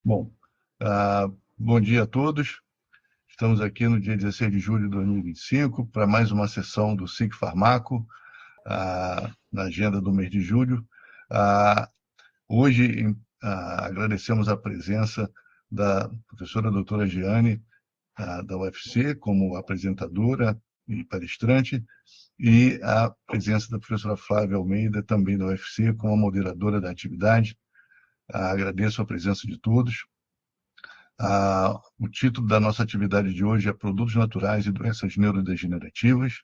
Bom, bom dia a todos. Estamos aqui no dia 16 de julho de 2025 para mais uma sessão do SIC Farmaco, na agenda do mês de julho. Hoje, agradecemos a presença da professora doutora Giane, da UFC, como apresentadora e palestrante, e a presença da professora Flávia Almeida, também da UFC, como moderadora da atividade. Agradeço a presença de todos. O título da nossa atividade de hoje é Produtos Naturais e Doenças Neurodegenerativas.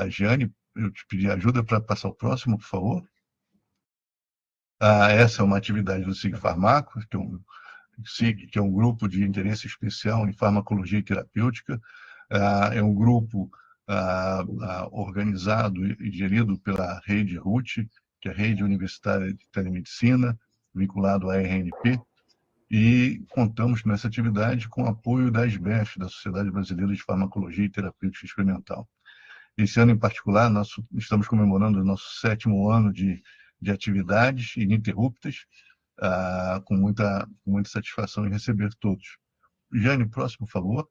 Giane, eu te pedi ajuda para passar o próximo, por favor. Essa é uma atividade do SIG Farmaco, que é um grupo de interesse especial em farmacologia e terapêutica. É um grupo organizado e gerido pela Rede RUT, que é a Rede Universitária de Telemedicina, vinculado à RNP, e contamos nessa atividade com o apoio da SBEF, da Sociedade Brasileira de Farmacologia e Terapêutica Experimental. Esse ano, em particular, nós estamos comemorando o nosso 7º ano de atividades ininterruptas, com muita satisfação em receber todos. Jane, próximo, por favor.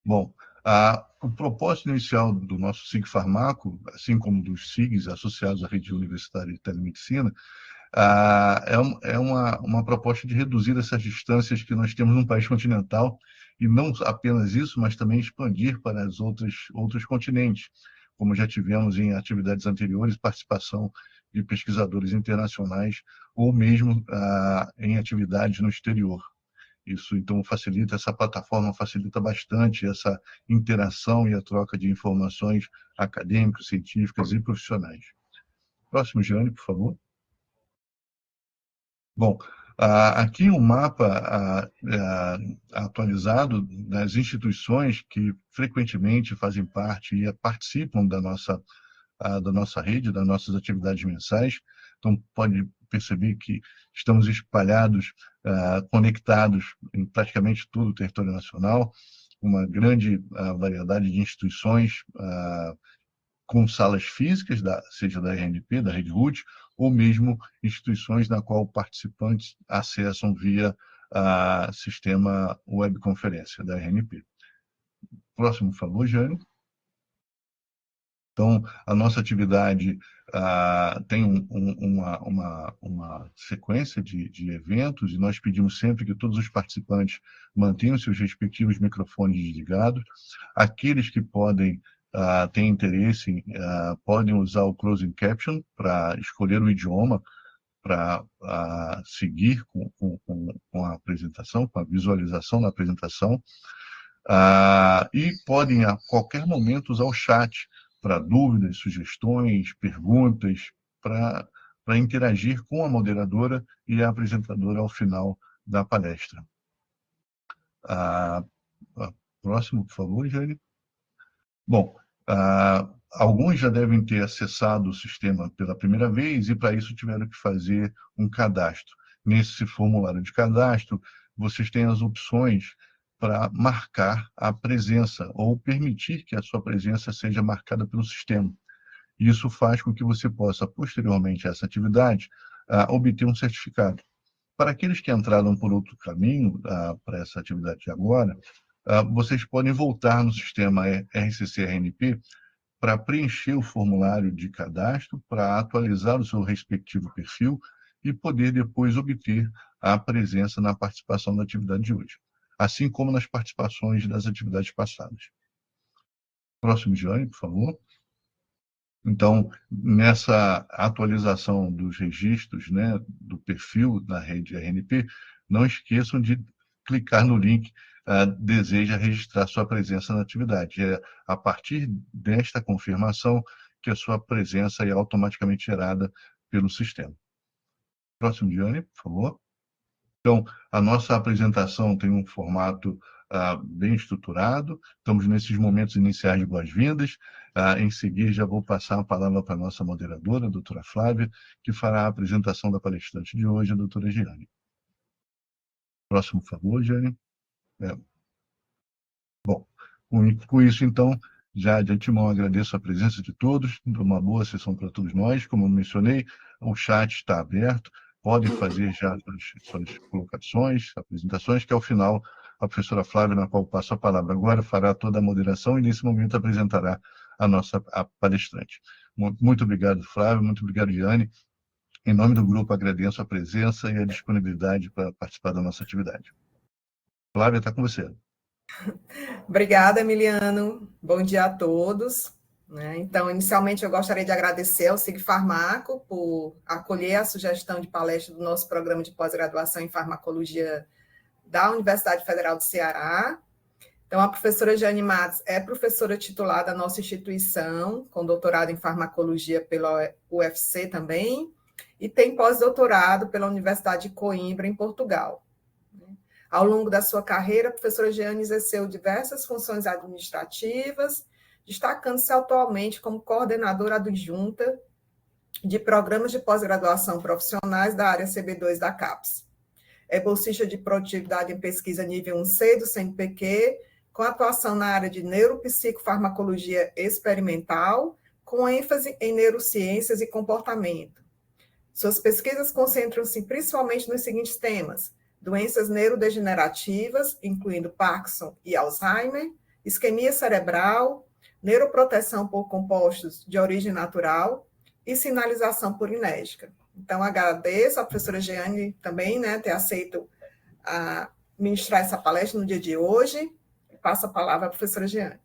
Bom, o propósito inicial do nosso SIG Farmaco, assim como dos SIGs associados à Rede Universitária de Telemedicina, é uma proposta de reduzir essas distâncias que nós temos no país continental, e não apenas isso, mas também expandir para os outros continentes, como já tivemos em atividades anteriores, participação de pesquisadores internacionais, ou mesmo em atividades no exterior. Isso, então, essa plataforma facilita bastante essa interação e a troca de informações acadêmicas, científicas e profissionais. Próximo, Giane, por favor. Bom, aqui um mapa atualizado das instituições que frequentemente fazem parte e participam da nossa rede, das nossas atividades mensais. Então, pode perceber que estamos espalhados, conectados em praticamente todo o território nacional, uma grande variedade de instituições com salas físicas, seja da RNP, da Rede RUT, ou mesmo instituições na qual participantes acessam via sistema webconferência da RNP. Próximo, por favor, Jane. Então, a nossa atividade tem uma sequência de eventos, e nós pedimos sempre que todos os participantes mantenham seus respectivos microfones desligados. Aqueles que têm interesse, podem usar o closing caption para escolher o idioma para seguir com a apresentação, com a visualização da apresentação, e podem a qualquer momento usar o chat para dúvidas, sugestões, perguntas, para interagir com a moderadora e a apresentadora ao final da palestra. Próximo, por favor, Jane. Bom, alguns já devem ter acessado o sistema pela primeira vez e, para isso, tiveram que fazer um cadastro. Nesse formulário de cadastro, vocês têm as opções para marcar a presença ou permitir que a sua presença seja marcada pelo sistema. Isso faz com que você possa, posteriormente a essa atividade, obter um certificado. Para aqueles que entraram por outro caminho para essa atividade de agora, vocês podem voltar no sistema RCC-RNP para preencher o formulário de cadastro, para atualizar o seu respectivo perfil e poder depois obter a presença na participação da atividade de hoje, assim como nas participações das atividades passadas. Próximo, Giane, por favor. Então, nessa atualização dos registros, né, do perfil da rede RNP, não esqueçam de clicar no link deseja registrar sua presença na atividade. É a partir desta confirmação que a sua presença é automaticamente gerada pelo sistema. Próximo, Giane, por favor. Então, a nossa apresentação tem um formato bem estruturado. Estamos nesses momentos iniciais de boas-vindas. Em seguida, já vou passar a palavra para a nossa moderadora, a doutora Flávia, que fará a apresentação da palestrante de hoje, a doutora Giane. Próximo, por favor, Giane. Bom, com isso, então, já de antemão agradeço a presença de todos, uma boa sessão para todos nós. Como eu mencionei, o chat está aberto, podem fazer já suas colocações, apresentações, que ao final a professora Flávia, na qual passo a palavra agora, fará toda a moderação e nesse momento apresentará a palestrante. Muito obrigado, Flávio, muito obrigado, Giane. Em nome do grupo, agradeço a presença e a disponibilidade para participar da nossa atividade. Flávia, está com você. Obrigada, Emiliano. Bom dia a todos. Então, inicialmente, eu gostaria de agradecer ao SIG Farmaco por acolher a sugestão de palestra do nosso programa de pós-graduação em farmacologia da Universidade Federal do Ceará. Então, a professora Jane Matos é professora titular da nossa instituição, com doutorado em farmacologia pela UFC também, e tem pós-doutorado pela Universidade de Coimbra, em Portugal. Ao longo da sua carreira, a professora Jeane exerceu diversas funções administrativas, destacando-se atualmente como coordenadora adjunta de programas de pós-graduação profissionais da área CB2 da CAPES. É bolsista de produtividade em pesquisa nível 1C do CNPq, com atuação na área de neuropsicofarmacologia experimental, com ênfase em neurociências e comportamento. Suas pesquisas concentram-se principalmente nos seguintes temas: doenças neurodegenerativas, incluindo Parkinson e Alzheimer, isquemia cerebral, neuroproteção por compostos de origem natural e sinalização purinérgica. Então, agradeço à professora Jeane também, ter aceito ministrar essa palestra no dia de hoje. Passo a palavra à professora Jeane.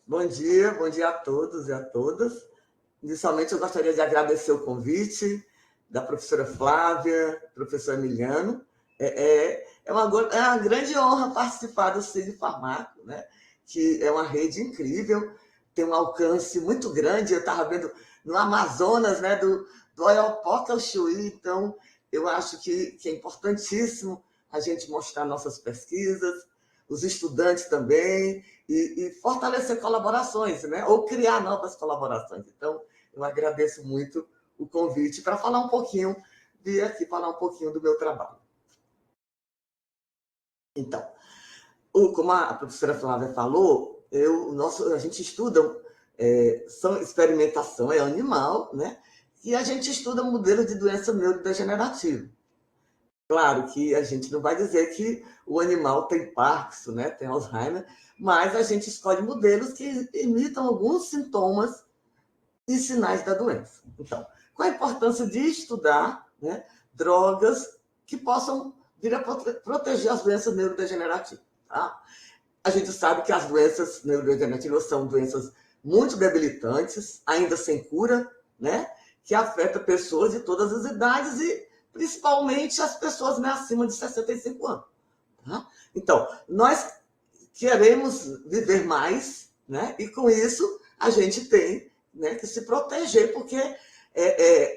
Bom dia a todos e a todas. Inicialmente, eu gostaria de agradecer o convite da professora Flávia, professor Emiliano. É uma grande honra participar do SIG Farmaco, né? Que é uma rede incrível, tem um alcance muito grande. Eu estava vendo no Amazonas, né? do Oiapoque ao Chuí. Então, eu acho que é importantíssimo a gente mostrar nossas pesquisas, os estudantes também, e fortalecer colaborações, né? Ou criar novas colaborações. Então, eu agradeço muito o convite para falar um pouquinho, vir aqui falar um pouquinho do meu trabalho. Então, como a professora Flávia falou, a gente estuda, experimentação é animal, né? E a gente estuda modelos de doença neurodegenerativa. Claro que a gente não vai dizer que o animal tem Parkinson, né? Tem Alzheimer, mas a gente escolhe modelos que imitam alguns sintomas e sinais da doença. Então, qual a importância de estudar, né, drogas que possam vir a proteger as doenças neurodegenerativas? Tá? A gente sabe que as doenças neurodegenerativas são doenças muito debilitantes, ainda sem cura, né, que afetam pessoas de todas as idades e principalmente as pessoas, né, acima de 65 anos. Tá? Então, nós queremos viver mais, né, e com isso a gente tem, né, que se proteger, porque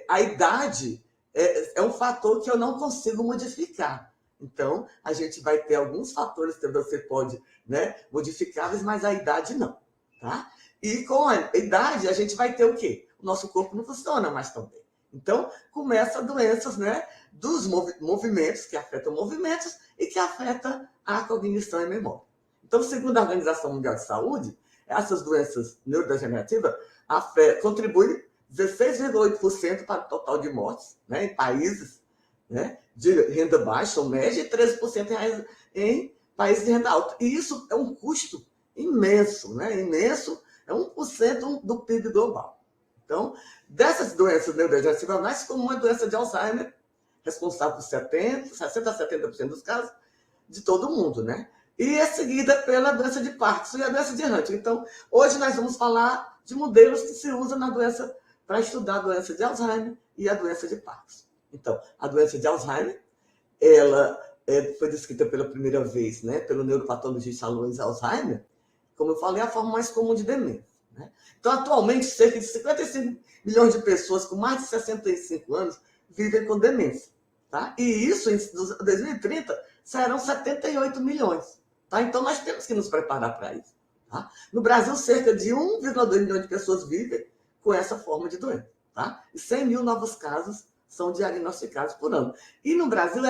a idade é um fator que eu não consigo modificar. Então, a gente vai ter alguns fatores que você pode, né, modificáveis, mas a idade não. Tá? E com a idade, a gente vai ter o quê? O nosso corpo não funciona mais tão bem. Então, começam doenças, né, dos movimentos, que afetam movimentos e que afetam a cognição e a memória. Então, segundo a Organização Mundial de Saúde, essas doenças neurodegenerativas contribuem 16,8% para o total de mortes, né, em países, né, de renda baixa ou média e 13% em países de renda alta. E isso é um custo imenso, né, imenso, é 1% do PIB global. Então, dessas doenças neurodegenerativas, a mais comum é a doença de Alzheimer, responsável por 60% a 70% dos casos de todo mundo, né? E é seguida pela doença de Parkinson e a doença de Huntington. Então, hoje nós vamos falar de modelos que se usam na doença para estudar a doença de Alzheimer e a doença de Parkinson. Então, a doença de Alzheimer, ela foi descrita pela primeira vez, né, pelo neuropatologista Alois Alzheimer, como eu falei, é a forma mais comum de demência. Né? Então, atualmente, cerca de 55 milhões de pessoas com mais de 65 anos vivem com demência. Tá? E isso, em 2030, serão 78 milhões. Tá? Então, nós temos que nos preparar para isso. Tá? No Brasil, cerca de 1,2 milhão de pessoas vivem com essa forma de doença. Tá? E 100 mil novos casos são diagnosticados por ano. E no Brasil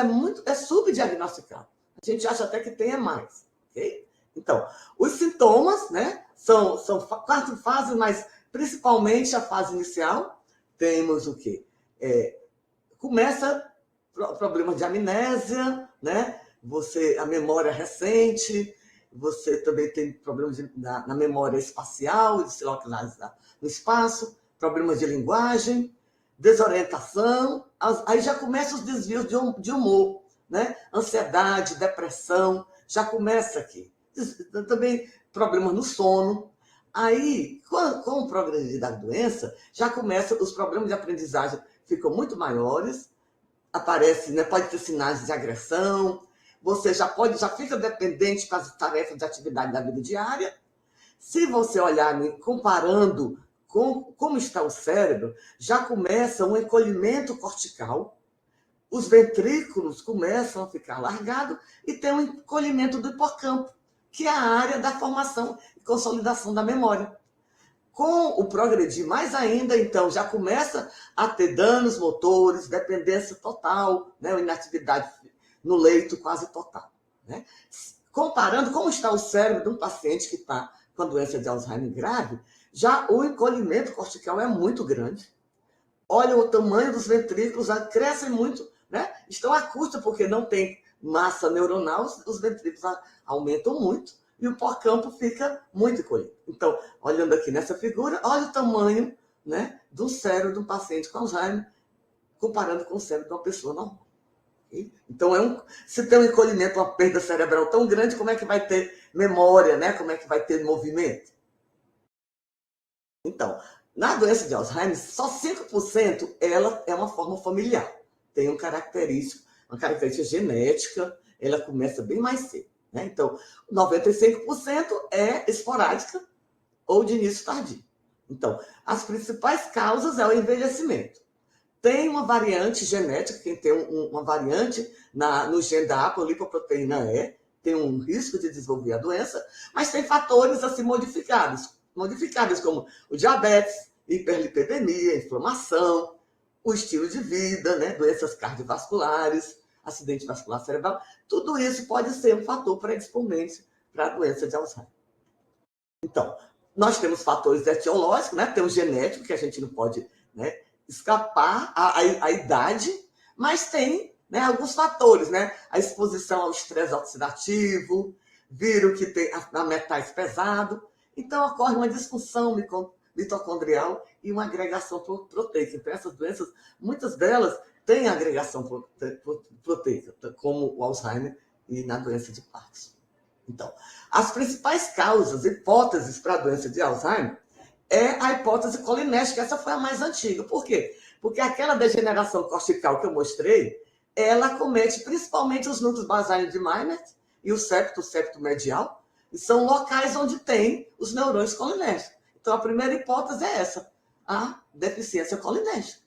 é subdiagnosticado. A gente acha até que tenha mais. Okay? Então, os sintomas, né, são 4 fases, mas principalmente a fase inicial, temos o quê? Começa problemas de amnésia, né? A memória recente, você também tem problemas na memória espacial, de se localizar no espaço, problemas de linguagem, desorientação, aí já começam os desvios de humor, né? Ansiedade, depressão, já começa aqui. Também problemas no sono. Aí, com o progredir da doença, já começa os problemas de aprendizagem, ficam muito maiores, aparece, né, pode ter sinais de agressão, você já fica dependente para as tarefas de atividade da vida diária. Se você olhar comparando com como está o cérebro, já começa um encolhimento cortical, os ventrículos começam a ficar alargados e tem um encolhimento do hipocampo, que é a área da formação e consolidação da memória. Com o progredir mais ainda, então, já começa a ter danos motores, dependência total, né, inatividade no leito quase total. Né? Comparando como está o cérebro de um paciente que está com a doença de Alzheimer grave, já o encolhimento cortical é muito grande. Olha o tamanho dos ventrículos, crescem muito, né? Estão à custa porque não tem massa neuronal, os ventrículos aumentam muito e o hipocampo fica muito encolhido. Então, olhando aqui nessa figura, olha o tamanho, né, do cérebro de um paciente com Alzheimer, comparando com o cérebro de uma pessoa normal. Então, se tem um encolhimento, uma perda cerebral tão grande, como é que vai ter memória, né? Como é que vai ter movimento? Então, na doença de Alzheimer, só 5% ela é uma forma familiar. Tem uma característica genética, ela começa bem mais cedo. Né? Então, 95% é esporádica ou de início tardio. Então, as principais causas é o envelhecimento. Tem uma variante genética, quem tem uma variante no gene da apolipoproteína E, tem um risco de desenvolver a doença, mas tem fatores assim modificados como o diabetes, hiperlipidemia, inflamação, o estilo de vida, né? Doenças cardiovasculares, acidente vascular cerebral, tudo isso pode ser um fator predisponente para a doença de Alzheimer. Então, nós temos fatores etiológicos, né? Tem o genético, que a gente não pode, né, escapar a idade, mas tem, né, alguns fatores, né? A exposição ao estresse oxidativo, vírus que tem a metais pesados. Então, ocorre uma disfunção mitocondrial e uma agregação proteica. Então, essas doenças, muitas delas têm agregação proteica, como o Alzheimer e na doença de Parkinson. Então, as principais causas, hipóteses para a doença de Alzheimer é a hipótese colinérgica. Essa foi a mais antiga. Por quê? Porque aquela degeneração cortical que eu mostrei, ela comete principalmente os núcleos basais de Meynert e o septo medial, e são locais onde tem os neurônios colinérgicos. Então, a primeira hipótese é essa, a deficiência colinérgica.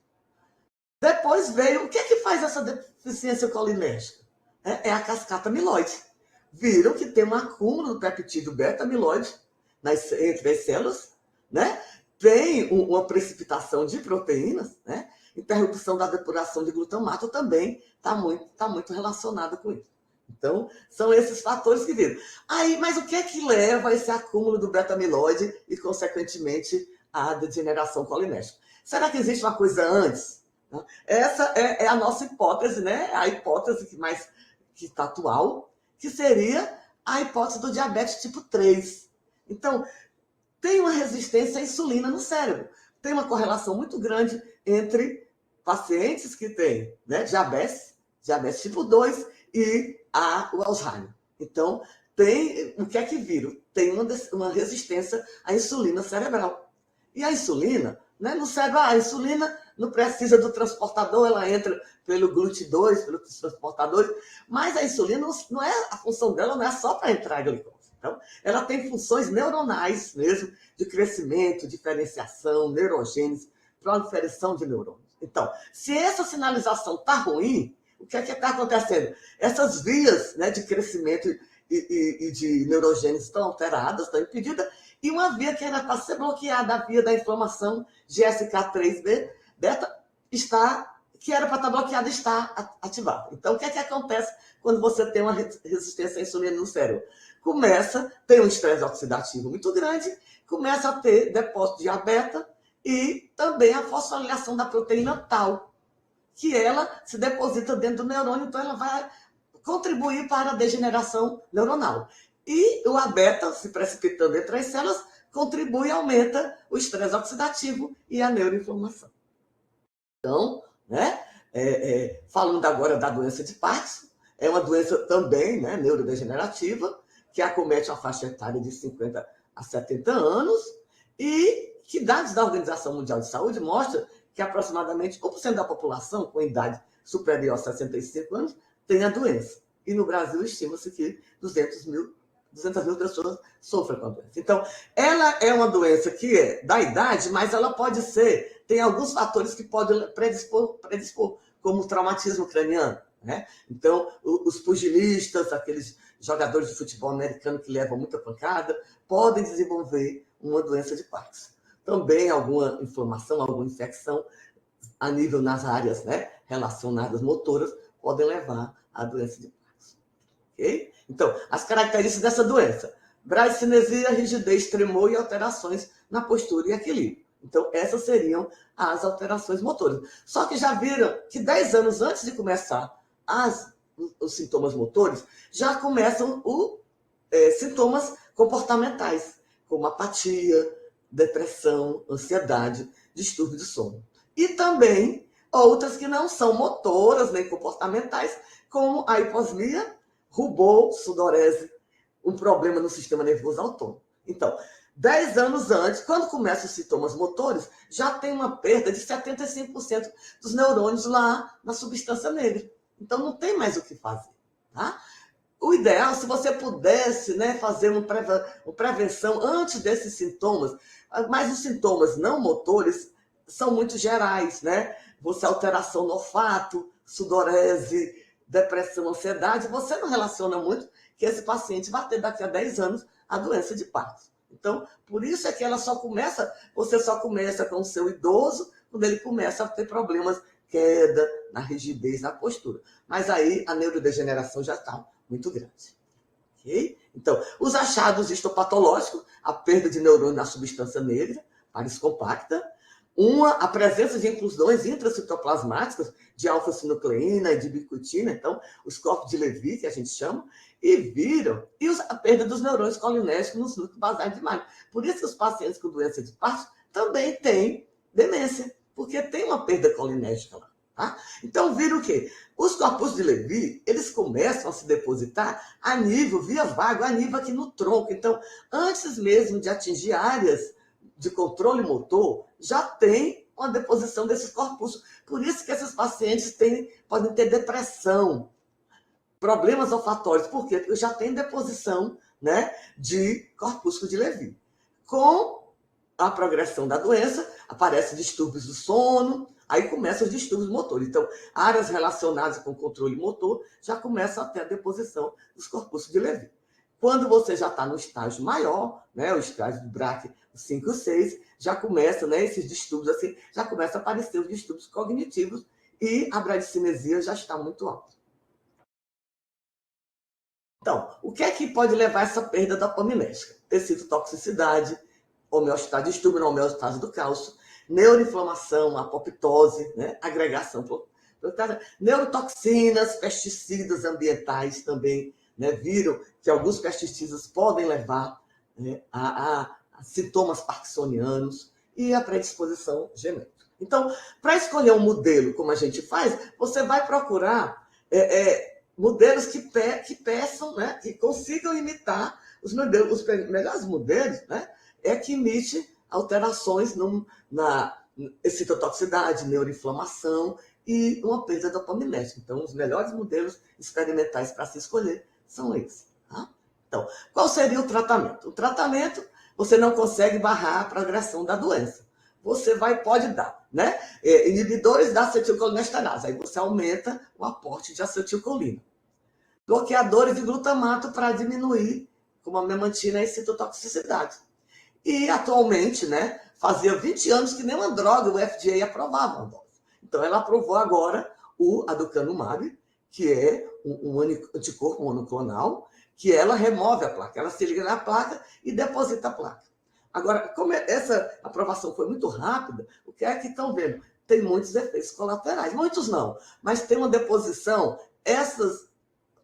Depois veio, o que é que faz essa deficiência colinérgica? É a cascata amiloide. Viram que tem um acúmulo do peptídeo beta-amiloide entre as células, né? Tem uma precipitação de proteínas, né? Interrupção da depuração de glutamato também está muito relacionada com isso. Então, são esses fatores que viram. Aí, mas o que é que leva a esse acúmulo do beta-amiloide e, consequentemente, a degeneração colinérgica? Será que existe uma coisa antes? Essa é a nossa hipótese, né? A hipótese que está atual, que seria a hipótese do diabetes tipo 3. Então, tem uma resistência à insulina no cérebro. Tem uma correlação muito grande entre pacientes que têm, né, diabetes tipo 2 e o Alzheimer. Então, o que é que viram? Tem uma resistência à insulina cerebral. E a insulina, né, no cérebro, a insulina não precisa do transportador, ela entra pelo GLUT2, pelos transportadores, mas a insulina, a função dela não é só para entrar a glicose. Então, ela tem funções neuronais mesmo, de crescimento, diferenciação, neurogênese, proliferação de neurônios. Então, se essa sinalização está ruim, o que é que está acontecendo? Essas vias, né, de crescimento e de neurogênese estão alteradas, estão impedidas, e uma via que era para ser bloqueada, a via da inflamação GSK3 beta, que era para estar bloqueada, está ativada. Então, o que é que acontece quando você tem uma resistência à insulina no cérebro? Tem um estresse oxidativo muito grande, começa a ter depósito de A beta e também a fosforilação da proteína tau. que ela se deposita dentro do neurônio, então ela vai contribuir para a degeneração neuronal. E o A-beta, se precipitando entre as células, contribui e aumenta o estresse oxidativo e a neuroinflamação. Então, né, falando agora da doença de Parkinson, é uma doença também, né, neurodegenerativa, que acomete a faixa etária de 50 a 70 anos, e que dados da Organização Mundial de Saúde mostram que aproximadamente 1% da população com idade superior a 65 anos tem a doença. E no Brasil estima-se que 200 mil pessoas sofrem com a doença. Então, ela é uma doença que é da idade, mas ela pode ser, tem alguns fatores que podem predispor como o traumatismo craniano, né? Então, os pugilistas, aqueles jogadores de futebol americano que levam muita pancada, podem desenvolver uma doença de Parkinson. Também alguma inflamação, alguma infecção a nível nas áreas, né, relacionadas motoras podem levar à doença de Parkinson. Okay? Então, as características dessa doença: bradicinesia, rigidez, tremor e alterações na postura e equilíbrio. Então, essas seriam as alterações motoras. Só que já viram que 10 anos antes de começar os sintomas motores, já começam os sintomas comportamentais, como apatia, depressão, ansiedade, distúrbio de sono. E também outras que não são motoras nem comportamentais, como a hiposmia, rubor, sudorese, um problema no sistema nervoso autônomo. Então, 10 anos antes, quando começam os sintomas motores, já tem uma perda de 75% dos neurônios lá na substância negra. Então, não tem mais o que fazer, tá? O ideal, se você pudesse, né, fazer uma prevenção antes desses sintomas, mas os sintomas não motores são muito gerais, né? Você alteração no olfato, sudorese, depressão, ansiedade, você não relaciona muito que esse paciente vai ter daqui a 10 anos a doença de Parkinson. Então, por isso é que você só começa com o seu idoso, quando ele começa a ter problemas, queda, na rigidez, na postura. Mas aí a neurodegeneração já está muito grande. Okay? Então, os achados histopatológicos, a perda de neurônio na substância negra, Paris compacta, a presença de inclusões intracitoplasmáticas de alfa-sinucleína e de bicutina, então, os corpos de Levy, que a gente chama, e a perda dos neurônios colinérgicos nos núcleos basais de imagem. Por isso que os pacientes com doença de Parkinson também têm demência, porque tem uma perda colinérgica lá. Tá? Então, viram o quê? Os corpos de Levy, eles começam a se depositar a nível, via vago, a nível aqui no tronco. Então, antes mesmo de atingir áreas de controle motor, já tem uma deposição desses corpúsculos. Por isso que esses pacientes podem ter depressão, problemas olfatórios. Por quê? Porque já tem deposição, né, de corpúsculo de Levy. Com a progressão da doença, aparecem distúrbios do sono, aí começam os distúrbios motores. Então, áreas relacionadas com controle motor já começam a ter a deposição dos corpúsculos de Levy. Quando você já está no estágio maior, né, o estágio do BRAC 5 e 6, já começa, né, esses distúrbios assim, já começa a aparecer os distúrbios cognitivos e a bradicinesia já está muito alta. Então, o que é que pode levar a essa perda dopaminética? Tecitotoxicidade, homeostase, distúrbio na homeostase do cálcio, neuroinflamação, apoptose, né, agregação, neurotoxinas, pesticidas ambientais também, né, viram que alguns pesticidas podem levar, né, a sintomas parkinsonianos e a predisposição genética. Então, para escolher um modelo como a gente faz, você vai procurar modelos que peçam, né, que consigam imitar os melhores modelos, né, que imite alterações na excitotoxicidade, neuroinflamação e uma perda dopaminética. Então, os melhores modelos experimentais para se escolher são esses. Tá? Então, qual seria o tratamento? O tratamento, você não consegue barrar a progressão da doença. Você pode dar, né, inibidores da acetilcolinesterase. Aí você aumenta o aporte de acetilcolina. Bloqueadores de glutamato para diminuir, como a memantina, a excitotoxicidade. E, atualmente, né, fazia 20 anos que nenhuma droga o FDA aprovava uma dose. Então, ela aprovou agora o aducanumab, que é um anticorpo monoclonal, que ela remove a placa. Ela se liga na placa e deposita a placa. Agora, como essa aprovação foi muito rápida, o que é que estão vendo? Tem muitos efeitos colaterais. Muitos não, mas tem uma deposição. Essas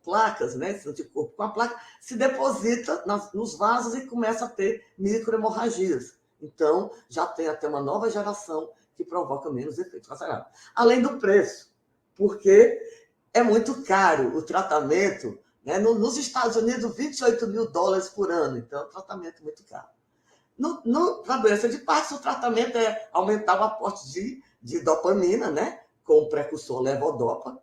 placas, né, esse anticorpo com a placa, se deposita nos vasos e começa a ter microhemorragias. Então, já tem até uma nova geração que provoca menos efeitos colaterais. Além do preço, porque é muito caro o tratamento, né? Nos Estados Unidos, $28 mil por ano. Então, é um tratamento muito caro. Para a doença de Parkinson, o tratamento é aumentar o aporte de dopamina, né? Com o precursor levodopa,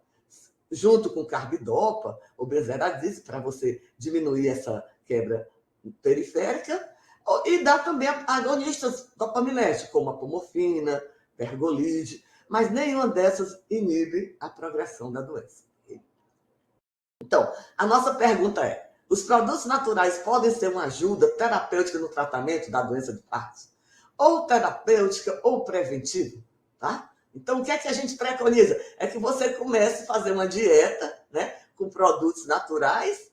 junto com carbidopa ou benzeradise, para você diminuir essa quebra periférica, e dá também agonistas dopaminérgicos, como a pomorfina, pergolide, mas nenhuma dessas inibe a progressão da doença. Então, a nossa pergunta é: os produtos naturais podem ser uma ajuda terapêutica no tratamento da doença de Parkinson? Ou terapêutica ou preventiva, tá? Então, o que é que a gente preconiza? É que você comece a fazer uma dieta, né, com produtos naturais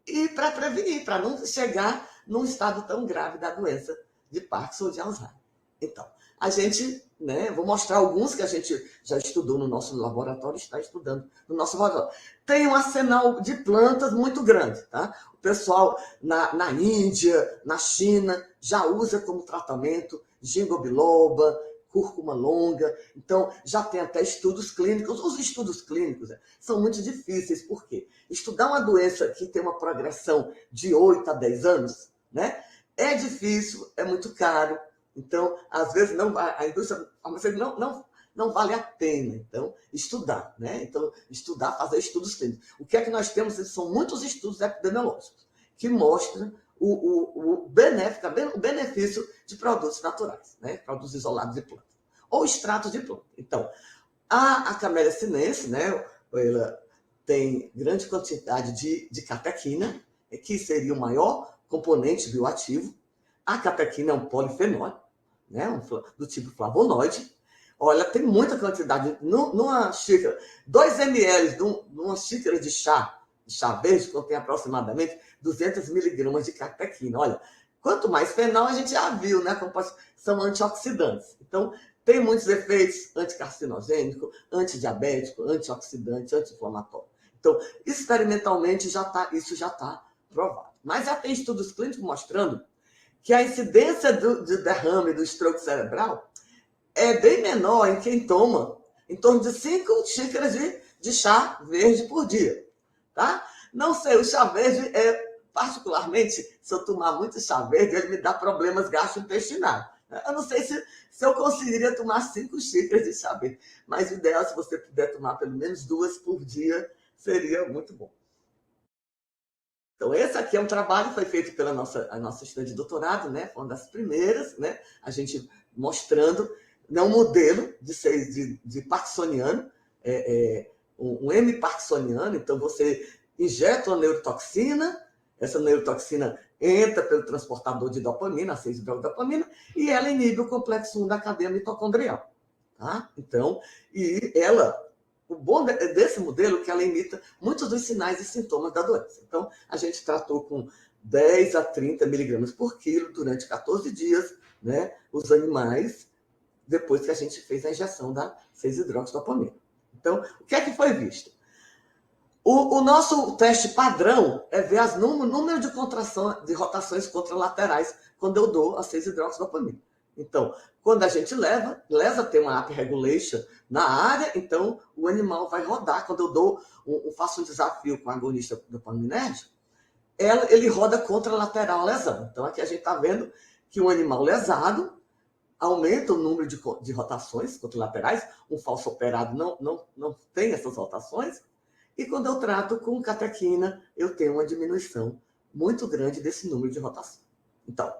e para prevenir, para não chegar num estado tão grave da doença de Parkinson ou de Alzheimer. Então, a gente, né, vou mostrar alguns que a gente já estudou no nosso laboratório, está estudando no nosso laboratório. Tem um arsenal de plantas muito grande, tá? O pessoal na Índia, na China, já usa como tratamento ginkgo biloba, cúrcuma longa. Então, já tem até estudos clínicos. Os estudos clínicos são muito difíceis, por quê? Estudar uma doença que tem uma progressão de 8 a 10 anos, né? É difícil, é muito caro. Então, às vezes, a indústria farmacêutica não vale a pena. Então, estudar, né? Então, estudar, fazer estudos clínicos. O que é que nós temos? São muitos estudos epidemiológicos que mostram o benefício de produtos naturais, né? Produtos isolados de planta, ou extratos de planta. Então, a Camellia sinensis, né? Ela tem grande quantidade de catequina, que seria o maior componente bioativo. A catequina é um polifenol, né? Do tipo flavonoide. Olha, tem muita quantidade. Numa xícara, 2 ml numa xícara de chá verde contém aproximadamente 200 miligramas de catequina. Olha, quanto mais fenol, a gente já viu, né? Como são antioxidantes. Então, tem muitos efeitos anticarcinogênico, antidiabético, antioxidante, anti-inflamatório. Então, experimentalmente, isso já está provado. Mas já tem estudos clínicos mostrando que a incidência de derrame do stroke cerebral é bem menor em quem toma em torno de 5 xícaras de chá verde por dia. Tá? Não sei, o chá verde particularmente, se eu tomar muito chá verde, ele me dá problemas gastrointestinais. Eu não sei se eu conseguiria tomar 5 xícaras de chá verde, mas o ideal, se você puder tomar pelo menos 2 por dia, seria muito bom. Então, esse aqui é um trabalho que foi feito pela a nossa estudante de doutorado, né? Foi uma das primeiras, né? A gente mostrando, né, um modelo de parkinsoniano, um M-parkinsoniano. Então, você injeta uma neurotoxina, essa neurotoxina entra pelo transportador de dopamina, a 6-hidroxidopamina, e ela inibe o complexo 1 da cadeia mitocondrial. Tá? Então, o bom desse modelo é que ela imita muitos dos sinais e sintomas da doença. Então, a gente tratou com 10 a 30 miligramas por quilo durante 14 dias, né, os animais, depois que a gente fez a injeção da 6-hidroxidopamina. Então, o que é que foi visto? O nosso teste padrão é ver o número de rotações contralaterais quando eu dou a 6-hidroxidopamina. Então, quando a gente lesa tem uma upregulation na área, então o animal vai rodar. Quando eu faço um desafio com o agonista dopaminérgico, ele roda contralateral a lesão. Então, aqui a gente está vendo que um animal lesado aumenta o número de rotações contralaterais. Um falso operado não tem essas rotações. E quando eu trato com catequina, eu tenho uma diminuição muito grande desse número de rotação. Então,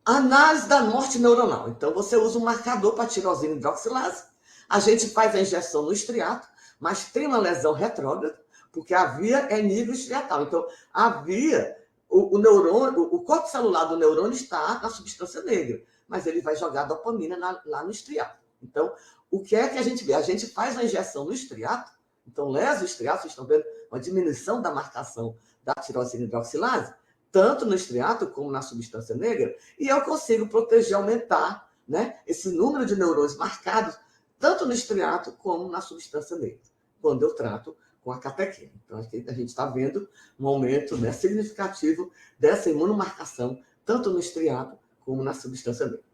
análise da morte neuronal. Então, você usa um marcador para tirosina hidroxilase. A gente faz a injeção no estriato, mas tem uma lesão retrógrada, porque a via é nível estriatal. Então, a via, o neurônio, o corpo celular do neurônio está na substância negra, mas ele vai jogar dopamina lá no estriato. Então, o que é que a gente vê? A gente faz a injeção no estriato, então lesa o estriato, vocês estão vendo uma diminuição da marcação da tirosina hidroxilase, tanto no estriato como na substância negra, e eu consigo proteger, aumentar, né, esse número de neurônios marcados, tanto no estriato como na substância negra, quando eu trato com a catequina. Então, aqui a gente está vendo um aumento, né, significativo dessa imunomarcação, tanto no estriato como na substância negra.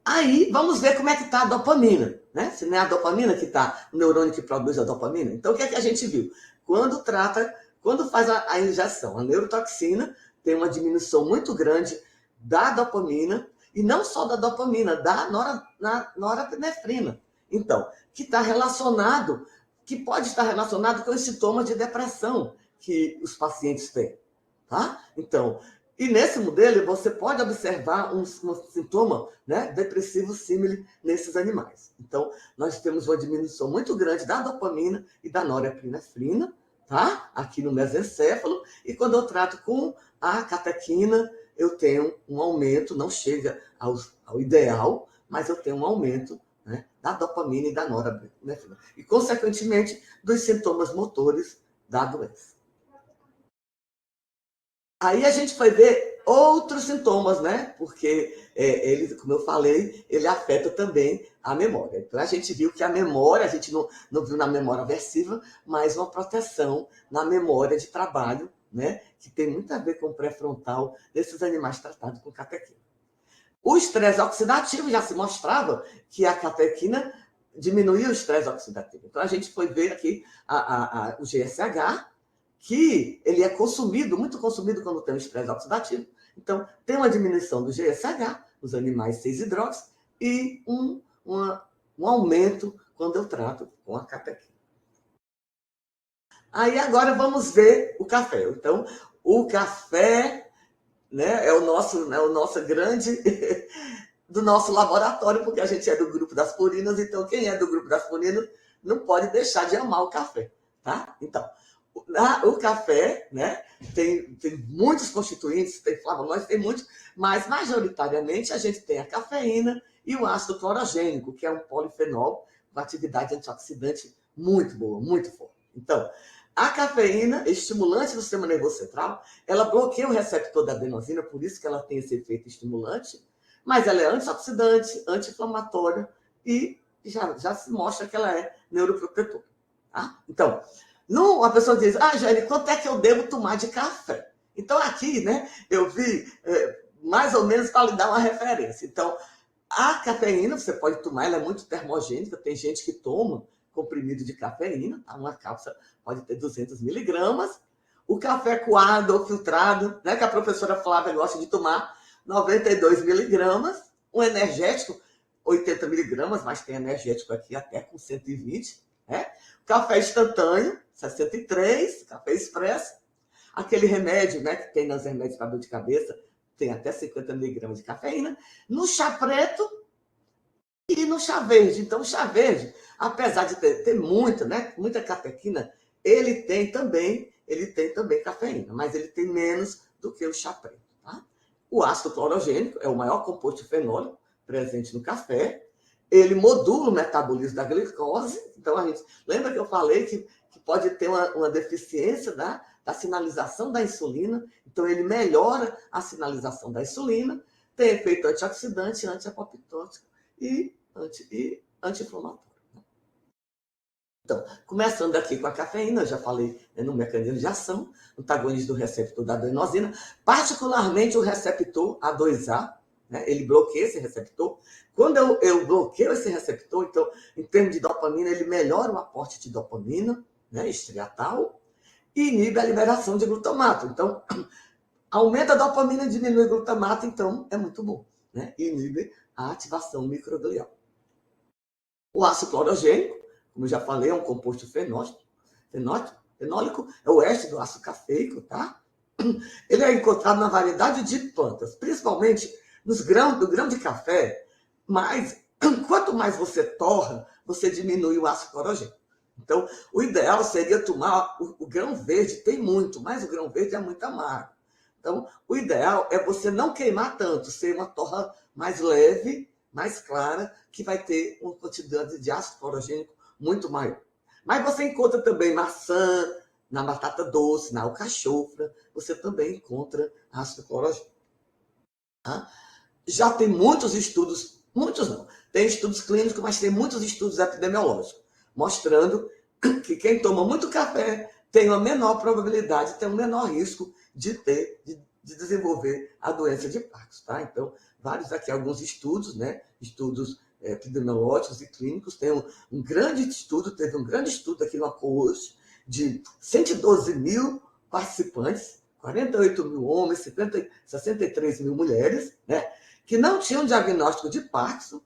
Aí, vamos ver como é que está a dopamina, né? Se não é a dopamina que está, o neurônio que produz a dopamina. Então, o que é que a gente viu? Quando faz a injeção, a neurotoxina, tem uma diminuição muito grande da dopamina, e não só da dopamina, da norepinefrina. Então, que pode estar relacionado com os sintomas de depressão que os pacientes têm, tá? Então, e nesse modelo, você pode observar um sintoma, né, depressivo símile nesses animais. Então, nós temos uma diminuição muito grande da dopamina e da norepinefrina, tá? Aqui no mesencéfalo. E quando eu trato com a catequina, eu tenho um aumento, não chega ao ideal, mas eu tenho um aumento, né, da dopamina e da norepinefrina. E, consequentemente, dos sintomas motores da doença. Aí a gente foi ver outros sintomas, né? Porque ele, como eu falei, ele afeta também a memória. Então a gente viu que a memória, a gente não viu na memória aversiva, mas uma proteção na memória de trabalho, né? Que tem muito a ver com o pré-frontal desses animais tratados com catequina. O estresse oxidativo já se mostrava que a catequina diminuía o estresse oxidativo. Então a gente foi ver aqui o GSH, que ele é muito consumido quando tem um estresse oxidativo. Então, tem uma diminuição do GSH, nos animais 6-hidróxido, e um aumento quando eu trato com a catequina. Aí, agora, vamos ver o café. Então, o café, né, é o nosso grande... do nosso laboratório, porque a gente é do grupo das purinas, então quem é do grupo das purinas não pode deixar de amar o café, tá? Então, o café, né, tem muitos constituintes, tem flavonoides, tem muitos, mas majoritariamente a gente tem a cafeína e o ácido clorogênico, que é um polifenol com atividade antioxidante muito boa, muito forte. Então, a cafeína, estimulante do sistema nervoso central, ela bloqueia o receptor da adenosina, por isso que ela tem esse efeito estimulante, mas ela é antioxidante, anti-inflamatória e já se mostra que ela é neuroprotetora. Tá? Então, a pessoa diz, Jane, quanto é que eu devo tomar de café? Então, aqui, né, eu vi mais ou menos para lhe dar uma referência. Então, a cafeína, você pode tomar, ela é muito termogênica, tem gente que toma comprimido de cafeína, tá? Uma cápsula pode ter 200 miligramas. O café coado ou filtrado, né, que a professora Flávia gosta de tomar, 92 miligramas. Um energético, 80 miligramas, mas tem energético aqui até com 120, né? Café instantâneo, 63, café expresso. Aquele remédio, né, que tem nos remédios para dor de cabeça, tem até 50 miligramas de cafeína. No chá preto e no chá verde. Então, o chá verde, apesar de ter muita catequina, ele tem também cafeína, mas ele tem menos do que o chá preto. Tá? O ácido clorogênico é o maior composto fenólico presente no café. Ele modula o metabolismo da glicose. Então, a gente lembra que eu falei que pode ter uma deficiência da sinalização da insulina. Então, ele melhora a sinalização da insulina, tem efeito antioxidante, antiapoptótico e anti-inflamatório. Então, começando aqui com a cafeína, eu já falei, né, no mecanismo de ação, antagonista do receptor da adenosina, particularmente o receptor A2A, né, ele bloqueia esse receptor. Quando eu bloqueio esse receptor, então, em termos de dopamina, ele melhora o aporte de dopamina, né, estriatal, e inibe a liberação de glutamato. Então, aumenta a dopamina e diminui o glutamato, então é muito bom, né? E inibe a ativação microglial. O ácido clorogênico, como eu já falei, é um composto fenólico, é o ester do ácido cafeico, tá? Ele é encontrado na variedade de plantas, principalmente do grão de café, mas quanto mais você torra, você diminui o ácido clorogênico. Então, o ideal seria tomar o grão verde, tem muito, mas o grão verde é muito amargo. Então, o ideal é você não queimar tanto, ser uma torra mais leve, mais clara, que vai ter uma quantidade de ácido clorogênico muito maior. Mas você encontra também maçã, na batata doce, na alcachofra, você também encontra ácido clorogênico. Tá? Já tem muitos estudos, muitos não, tem estudos clínicos, mas tem muitos estudos epidemiológicos, mostrando que quem toma muito café tem uma menor probabilidade, tem um menor risco de desenvolver a doença de Parkinson. Tá? Então, vários aqui, alguns estudos, né? Estudos epidemiológicos e clínicos, tem um grande estudo, teve um grande estudo aqui no ACOOS, de 112 mil participantes, 48 mil homens, 63 mil mulheres, né? Que não tinham diagnóstico de Parkinson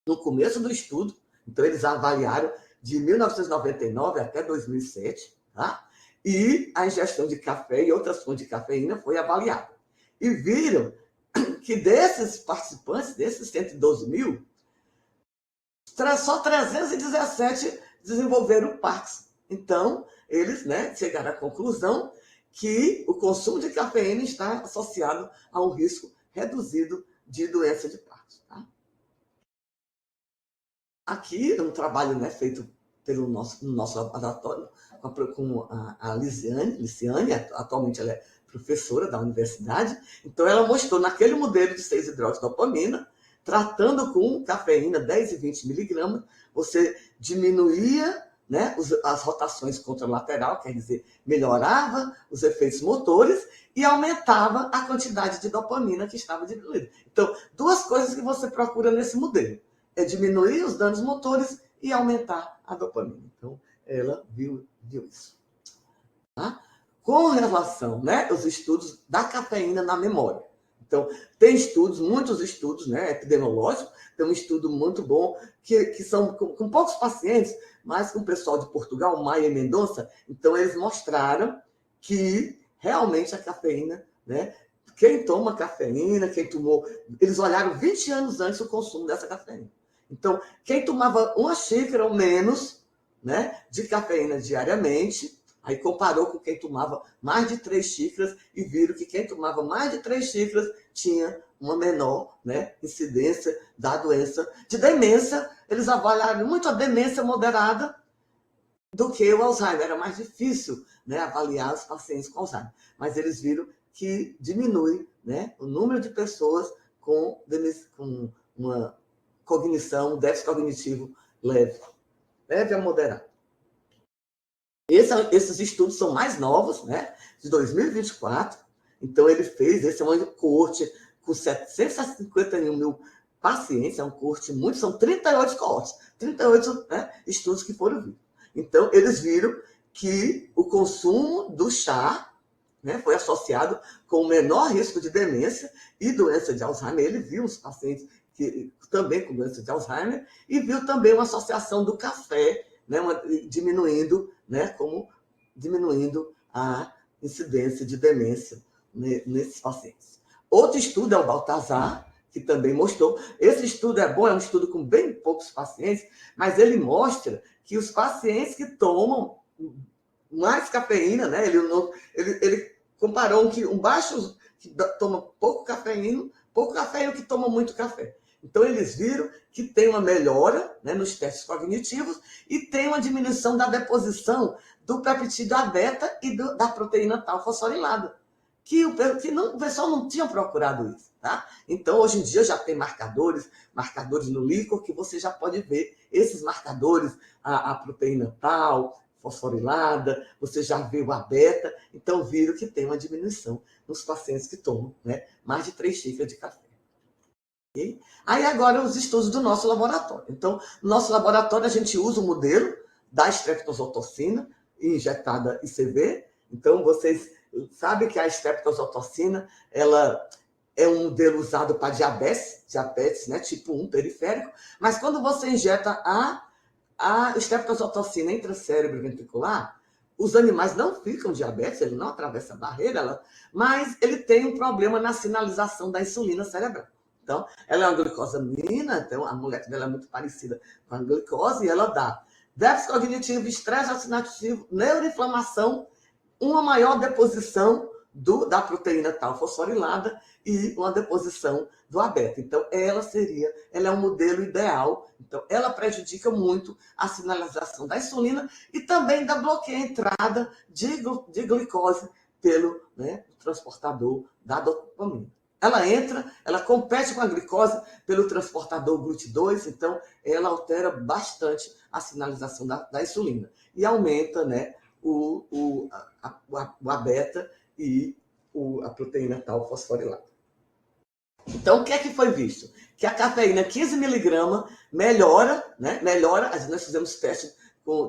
no começo do estudo. Então, eles avaliaram de 1999 até 2007, tá? E a ingestão de café e outras fontes de cafeína foi avaliada. E viram que desses participantes, desses 112 mil, só 317 desenvolveram Parkinson. Então, eles, né, chegaram à conclusão que o consumo de cafeína está associado a um risco reduzido de doença de Parkinson. Tá? Aqui é um trabalho, né, feito pelo nosso laboratório com a Liciane, atualmente ela é professora da universidade. Então, ela mostrou naquele modelo de 6-hidroxidopamina, tratando com cafeína 10 e 20 miligramas, você diminuía, né, as rotações contralateral, quer dizer, melhorava os efeitos motores e aumentava a quantidade de dopamina que estava diminuída. Então, duas coisas que você procura nesse modelo. É diminuir os danos motores e aumentar a dopamina. Então, ela viu isso. Tá? Com relação, né, aos estudos da cafeína na memória. Então, tem estudos, muitos estudos, né, epidemiológicos, tem um estudo muito bom, que são com poucos pacientes, mas com o pessoal de Portugal, Maia e Mendonça. Então, eles mostraram que realmente a cafeína, né, quem toma cafeína, quem tomou... Eles olharam 20 anos antes o consumo dessa cafeína. Então, quem tomava uma xícara ou menos, né, de cafeína diariamente, aí comparou com quem tomava mais de 3 xícaras e viram que quem tomava mais de 3 xícaras tinha uma menor, né, incidência da doença de demência. Eles avaliaram muito a demência moderada do que o Alzheimer. Era mais difícil, né, avaliar os pacientes com Alzheimer. Mas eles viram que diminui, né, o número de pessoas com uma cognição, déficit cognitivo leve a moderado. Esses estudos são mais novos, né, de 2024. Então, ele fez, esse é uma coorte com 751 mil pacientes, é um coorte muito, são 38 coortes, 38, né, estudos que foram vistos. Então, eles viram que o consumo do chá, né, foi associado com o menor risco de demência e doença de Alzheimer. Ele viu os pacientes também com doença de Alzheimer e viu também uma associação do café, né, diminuindo a incidência de demência nesses pacientes. Outro estudo é o Baltazar, que também mostrou. Esse estudo é bom, é um estudo com bem poucos pacientes, mas ele mostra que os pacientes que tomam mais cafeína, né, ele comparou que que toma pouco cafeína que toma muito café. Então, eles viram que tem uma melhora, né, nos testes cognitivos e tem uma diminuição da deposição do peptídeo A-beta e da proteína tal fosforilada, que o pessoal não tinha procurado isso. Tá? Então, hoje em dia já tem marcadores no líquor, que você já pode ver esses marcadores, a proteína tal, fosforilada, você já vê o A-beta, então viram que tem uma diminuição nos pacientes que tomam, né, mais de 3 xícaras de café. Okay? Aí agora os estudos do nosso laboratório. Então, no nosso laboratório a gente usa o modelo da estreptozotocina injetada ICV. Então, vocês sabem que a estreptozotocina, ela é um modelo usado para diabetes, né, tipo 1 periférico, mas quando você injeta a estreptozotocina intracérebro ventricular, os animais não ficam diabéticos, ele não atravessa a barreira, mas ele tem um problema na sinalização da insulina cerebral. Então, ela é uma glucosamina, então a molécula dela é muito parecida com a glicose, e ela dá déficit cognitivo, estresse oxidativo, neuroinflamação, uma maior deposição da proteína tal fosforilada e uma deposição do A-beta. Então, ela é um modelo ideal. Então, ela prejudica muito a sinalização da insulina e também bloqueia a entrada de glicose pelo transportador da dopamina. Ela compete com a glicose pelo transportador GLUT2, então ela altera bastante a sinalização da insulina e aumenta o A-beta e a proteína tal fosforilada. Então, o que é que foi visto? Que a cafeína 15 mg melhora, nós fizemos teste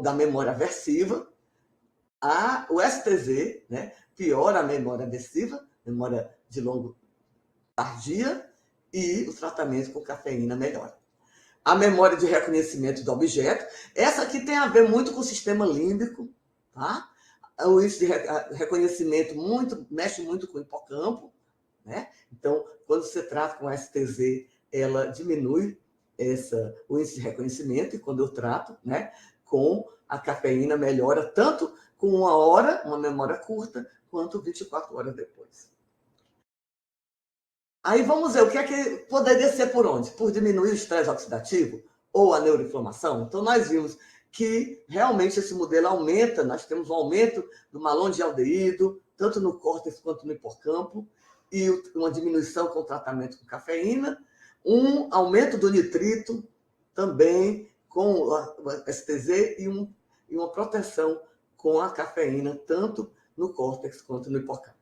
da memória aversiva, o STZ, piora a memória aversiva, memória de longo tardia, e o tratamento com cafeína melhora. A memória de reconhecimento do objeto, essa aqui tem a ver muito com o sistema límbico, tá? O índice de reconhecimento mexe muito com o hipocampo, Então, quando você trata com a STZ, ela diminui o índice de reconhecimento, e quando eu trato com a cafeína, melhora tanto com 1 hora, uma memória curta, quanto 24 horas depois. Aí vamos ver o que é que poderia ser por onde? Por diminuir o estresse oxidativo ou a neuroinflamação? Então, nós vimos que realmente esse modelo aumenta, nós temos um aumento do malondialdeído, tanto no córtex quanto no hipocampo, e uma diminuição com o tratamento com cafeína, um aumento do nitrito, também com a STZ, e uma proteção com a cafeína, tanto no córtex quanto no hipocampo.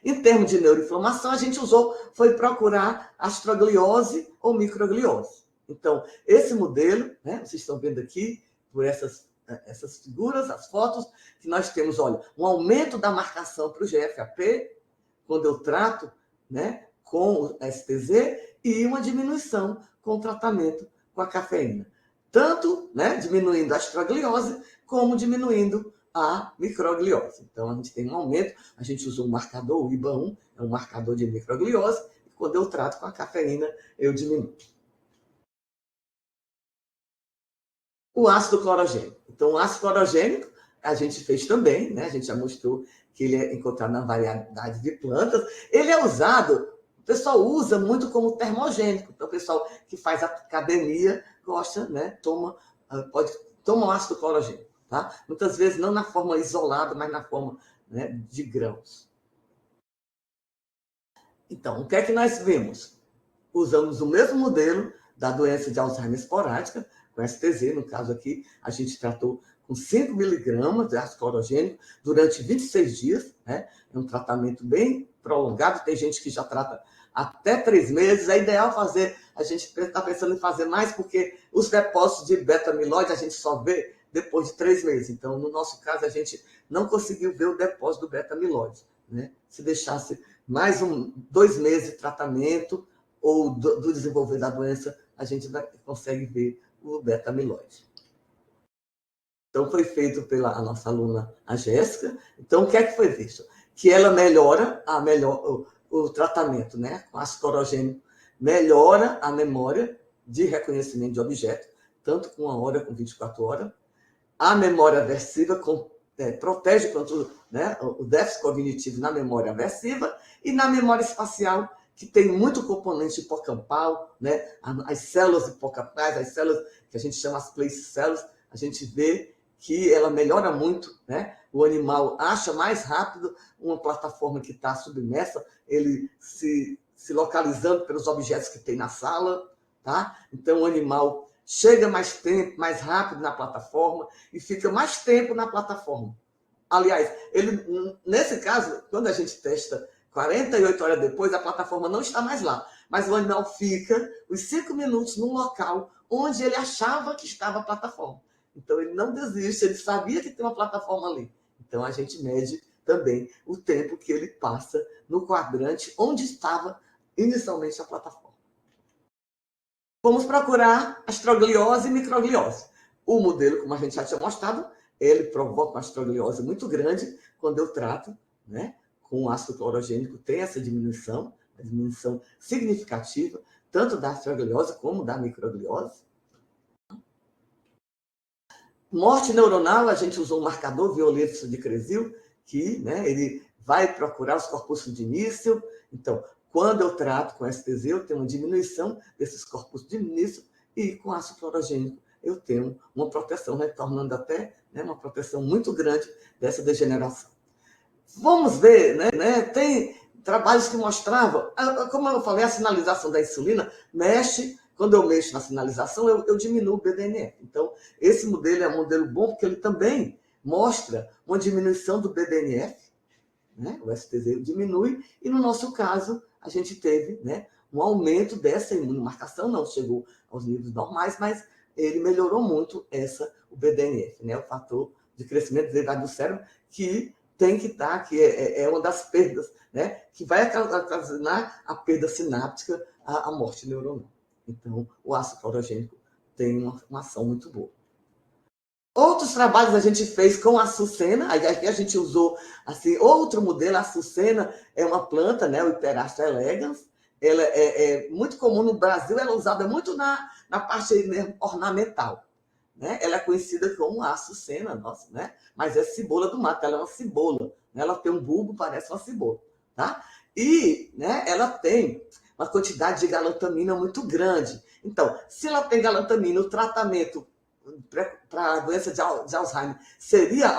Em termos de neuroinflamação, a gente foi procurar astrogliose ou microgliose. Então, esse modelo, vocês estão vendo aqui, por essas figuras, as fotos, que nós temos, olha, um aumento da marcação para o GFAP, quando eu trato com o STZ, e uma diminuição com o tratamento com a cafeína. Tanto diminuindo a astrogliose, como diminuindo a microgliose. Então, a gente tem um aumento, a gente usa um marcador, o IBA1, é um marcador de microgliose, e quando eu trato com a cafeína, eu diminuo. O ácido clorogênico. Então, o ácido clorogênico, a gente fez também, a gente já mostrou que ele é encontrado na variedade de plantas. Ele é usado, o pessoal usa muito como termogênico. Então, o pessoal que faz academia gosta, pode tomar ácido clorogênico. Tá? Muitas vezes não na forma isolada, mas na forma de grãos. Então, o que é que nós vimos? Usamos o mesmo modelo da doença de Alzheimer esporádica, com STZ, no caso aqui, a gente tratou com 5 mg de ácido clorogênico durante 26 dias. É um tratamento bem prolongado, tem gente que já trata até 3 meses. É ideal fazer, a gente está pensando em fazer mais, porque os depósitos de beta-amiloide a gente só vê depois de 3 meses. Então, no nosso caso, a gente não conseguiu ver o depósito do beta-amiloide. Se deixasse mais 2 meses de tratamento ou do desenvolver da doença, a gente consegue ver o beta-amiloide. Então, foi feito pela nossa aluna, a Jéssica. Então, o que é que foi visto? Que ela melhora o tratamento com ácido clorogênico, melhora a memória de reconhecimento de objeto, tanto com 1 hora como 24 horas. A memória aversiva protege contra o déficit cognitivo na memória aversiva e na memória espacial, que tem muito componente hipocampal, as células hipocampais, as células que a gente chama as place cells, a gente vê que ela melhora muito, O animal acha mais rápido uma plataforma que está submersa, ele se localizando pelos objetos que tem na sala, tá? Então, o animal chega mais tempo, mais rápido na plataforma e fica mais tempo na plataforma. Aliás, nesse caso, quando a gente testa 48 horas depois, a plataforma não está mais lá, mas o animal fica os 5 minutos no local onde ele achava que estava a plataforma. Então, ele não desiste, ele sabia que tem uma plataforma ali. Então, a gente mede também o tempo que ele passa no quadrante onde estava inicialmente a plataforma. Vamos procurar astrogliose e microgliose. O modelo, como a gente já tinha mostrado, ele provoca uma astrogliose muito grande quando eu trato, com o ácido clorogênico, tem essa diminuição, uma diminuição significativa, tanto da astrogliose como da microgliose. Morte neuronal, a gente usou um marcador violeto de Cresil, que ele vai procurar os corpúsculos de início. Então, quando eu trato com STZ, eu tenho uma diminuição desses corpúsculos de início, e com ácido clorogênico eu tenho uma proteção, retornando até, né, uma proteção muito grande dessa degeneração. Vamos ver, né? Tem trabalhos que mostravam, como eu falei, a sinalização da insulina mexe, quando eu mexo na sinalização, eu diminuo o BDNF. Então, esse modelo é um modelo bom, porque ele também mostra uma diminuição do BDNF, né? O STZ diminui, e no nosso caso, a gente teve, né, um aumento dessa imunomarcação, não chegou aos níveis normais, mas ele melhorou muito o BDNF, né, o fator de crescimento derivado do cérebro, que tem que estar, que é uma das perdas, né, que vai ocasionar a perda sináptica, a morte neuronal. Então, o ácido clorogênico tem uma ação muito boa. Outros trabalhos a gente fez com a açucena, aqui a gente usou assim, outro modelo. A açucena é uma planta, né, o Hyperastra elegans. Ela é muito comum no Brasil, ela é usada muito na parte ornamental. Né? Ela é conhecida como açucena, nossa, né? Mas é cebola do mato, ela é uma cebola. Né? Ela tem um bulbo, parece uma cebola. Tá? E, né, ela tem uma quantidade de galantamina muito grande. Então, se ela tem galantamina, o tratamento para a doença de Alzheimer seria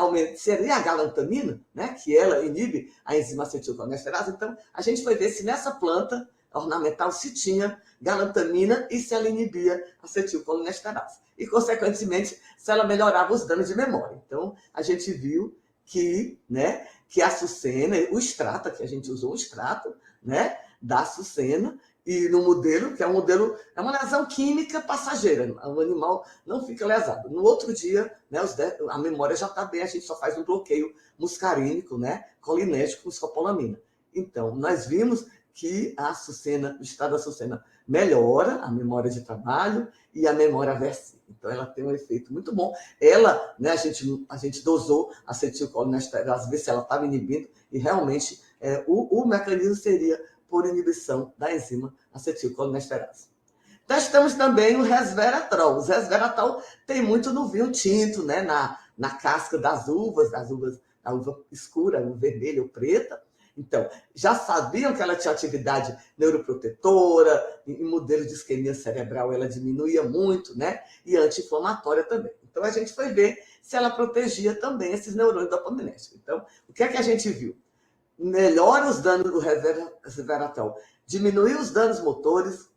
a galantamina, né, que ela inibe a enzima acetilcolinesterase. Então, a gente foi ver se nessa planta ornamental se tinha galantamina e se ela inibia a acetilcolinesterase. E, consequentemente, se ela melhorava os danos de memória. Então, a gente viu que, né, que a açucena, o extrato, que a gente usou o extrato, né, da açucena, e no modelo, que é um modelo, é uma lesão química passageira, o animal não fica lesado. No outro dia, né, a memória já está bem, a gente só faz um bloqueio muscarínico, né, colinético com escopolamina. Então, nós vimos que a açucena, o estado da açucena melhora a memória de trabalho e a memória aversiva. Então, ela tem um efeito muito bom. Ela, né, a gente dosou acetilcolinesterase, ver se ela estava inibindo, e realmente o mecanismo seria por inibição da enzima acetilcolinesterase. Testamos também o resveratrol. O resveratrol tem muito no vinho tinto, né, na casca das uvas, da uva escura, uva vermelha ou preta. Então, já sabiam que ela tinha atividade neuroprotetora, em modelo de isquemia cerebral ela diminuía muito, né? E anti-inflamatória também. Então, a gente foi ver se ela protegia também esses neurônios dopaminérgicos. Então, o que é que a gente viu? Melhora os danos do resveratrol, diminuiu os danos motores,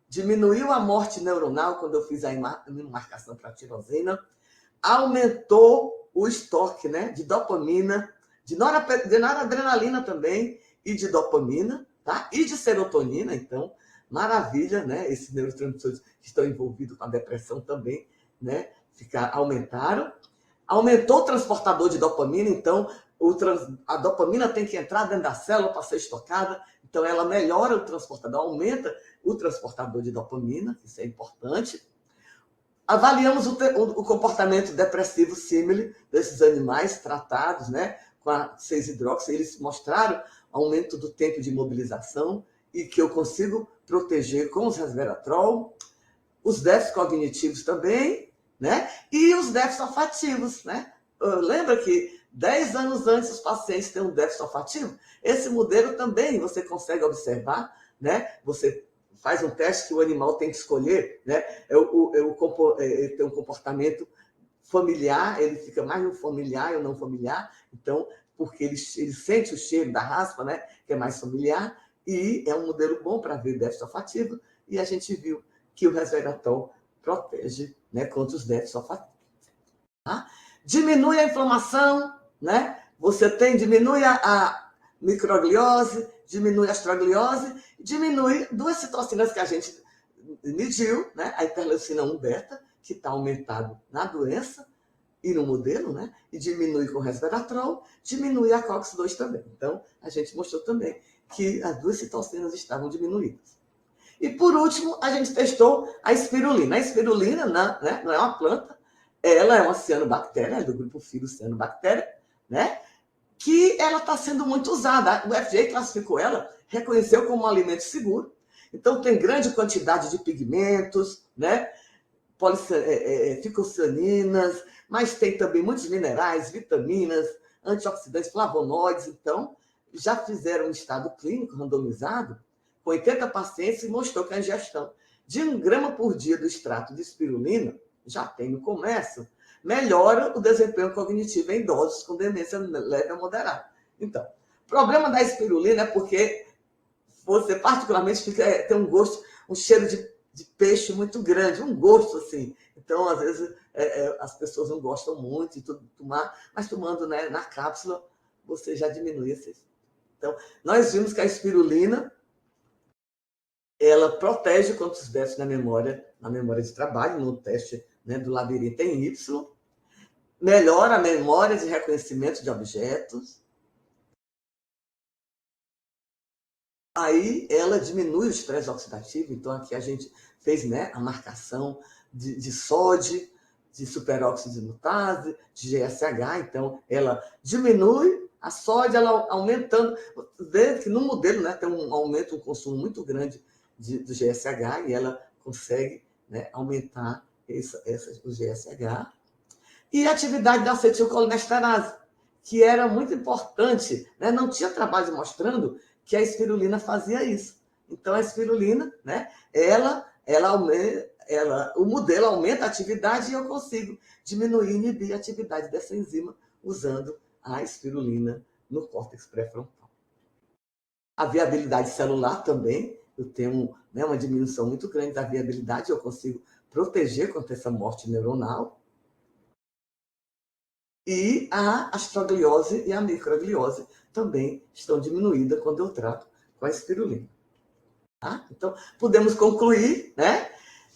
diminuiu a morte neuronal quando eu fiz a imunomarcação para a tirosina, aumentou o estoque, né, de dopamina, de noradrenalina também, e de dopamina, tá? E de serotonina. Então, maravilha, né? Esses neurotransmissores que estão envolvidos com a depressão também, né, aumentaram. Aumentou o transportador de dopamina, então a dopamina tem que entrar dentro da célula para ser estocada, então ela melhora o transportador, aumenta o transportador de dopamina, isso é importante. Avaliamos o comportamento depressivo símile desses animais tratados, né, com a 6-hidroxi. Eles mostraram aumento do tempo de imobilização e que eu consigo proteger com os resveratrol, os déficits cognitivos também, né, e os déficits olfativos, né? Lembra que 10 anos antes os pacientes têm um déficit olfativo? Esse modelo também você consegue observar, né? Você faz um teste que o animal tem que escolher, né? Ele tem um comportamento familiar, ele fica mais no familiar e não familiar, então, porque ele sente o cheiro da raspa, né? Que é mais familiar, e é um modelo bom para ver déficit olfativo, e a gente viu que o resveratrol protege, né, contra os déficits olfativos. Tá? Diminui a inflamação, né? Diminui a microgliose, diminui a astrogliose, diminui duas citocinas que a gente mediu, né? A interleucina 1 beta, que está aumentado na doença e no modelo, né? E diminui com resveratrol, diminui a COX-2 também. Então, a gente mostrou também que as duas citocinas estavam diminuídas. E, por último, a gente testou a espirulina. A espirulina, né, não é uma planta, ela é uma cianobactéria, do grupo Filocianobactéria, né? Que ela está sendo muito usada. O FDA classificou ela, reconheceu como um alimento seguro. Então, tem grande quantidade de pigmentos, né? Ficocianinas, mas tem também muitos minerais, vitaminas, antioxidantes, flavonoides. Então, já fizeram um estado clínico randomizado com 80 pacientes e mostrou que a ingestão de 1 grama por dia do extrato de espirulina, já tem no comércio, melhora o desempenho cognitivo em idosos com demência leve a moderada. Então, o problema da espirulina é porque você particularmente tem um gosto, um cheiro de peixe muito grande, um gosto assim. Então, às vezes, as pessoas não gostam muito de tomar, mas tomando, né, na cápsula, você já diminui esse efeito. Então, nós vimos que a espirulina, ela protege contra os déficits na memória de trabalho, no teste, né, do labirinto em Y, melhora a memória de reconhecimento de objetos. Aí ela diminui o estresse oxidativo, então aqui a gente fez, né, a marcação de SOD, de superóxido de mutase, de GSH, então ela diminui a SOD, ela aumentando, vê que no modelo, né, tem um aumento, um consumo muito grande do GSH, e ela consegue, né, aumentar o GSH. E a atividade da acetilcolinesterase, que era muito importante, né, não tinha trabalho mostrando que a espirulina fazia isso. Então, a espirulina, né, o modelo aumenta a atividade e eu consigo diminuir e inibir a atividade dessa enzima usando a espirulina no córtex pré-frontal. A viabilidade celular também, eu tenho, né, uma diminuição muito grande da viabilidade, eu consigo proteger contra essa morte neuronal. E a astrogliose e a microgliose também estão diminuídas quando eu trato com a espirulina. Tá? Então, podemos concluir, né,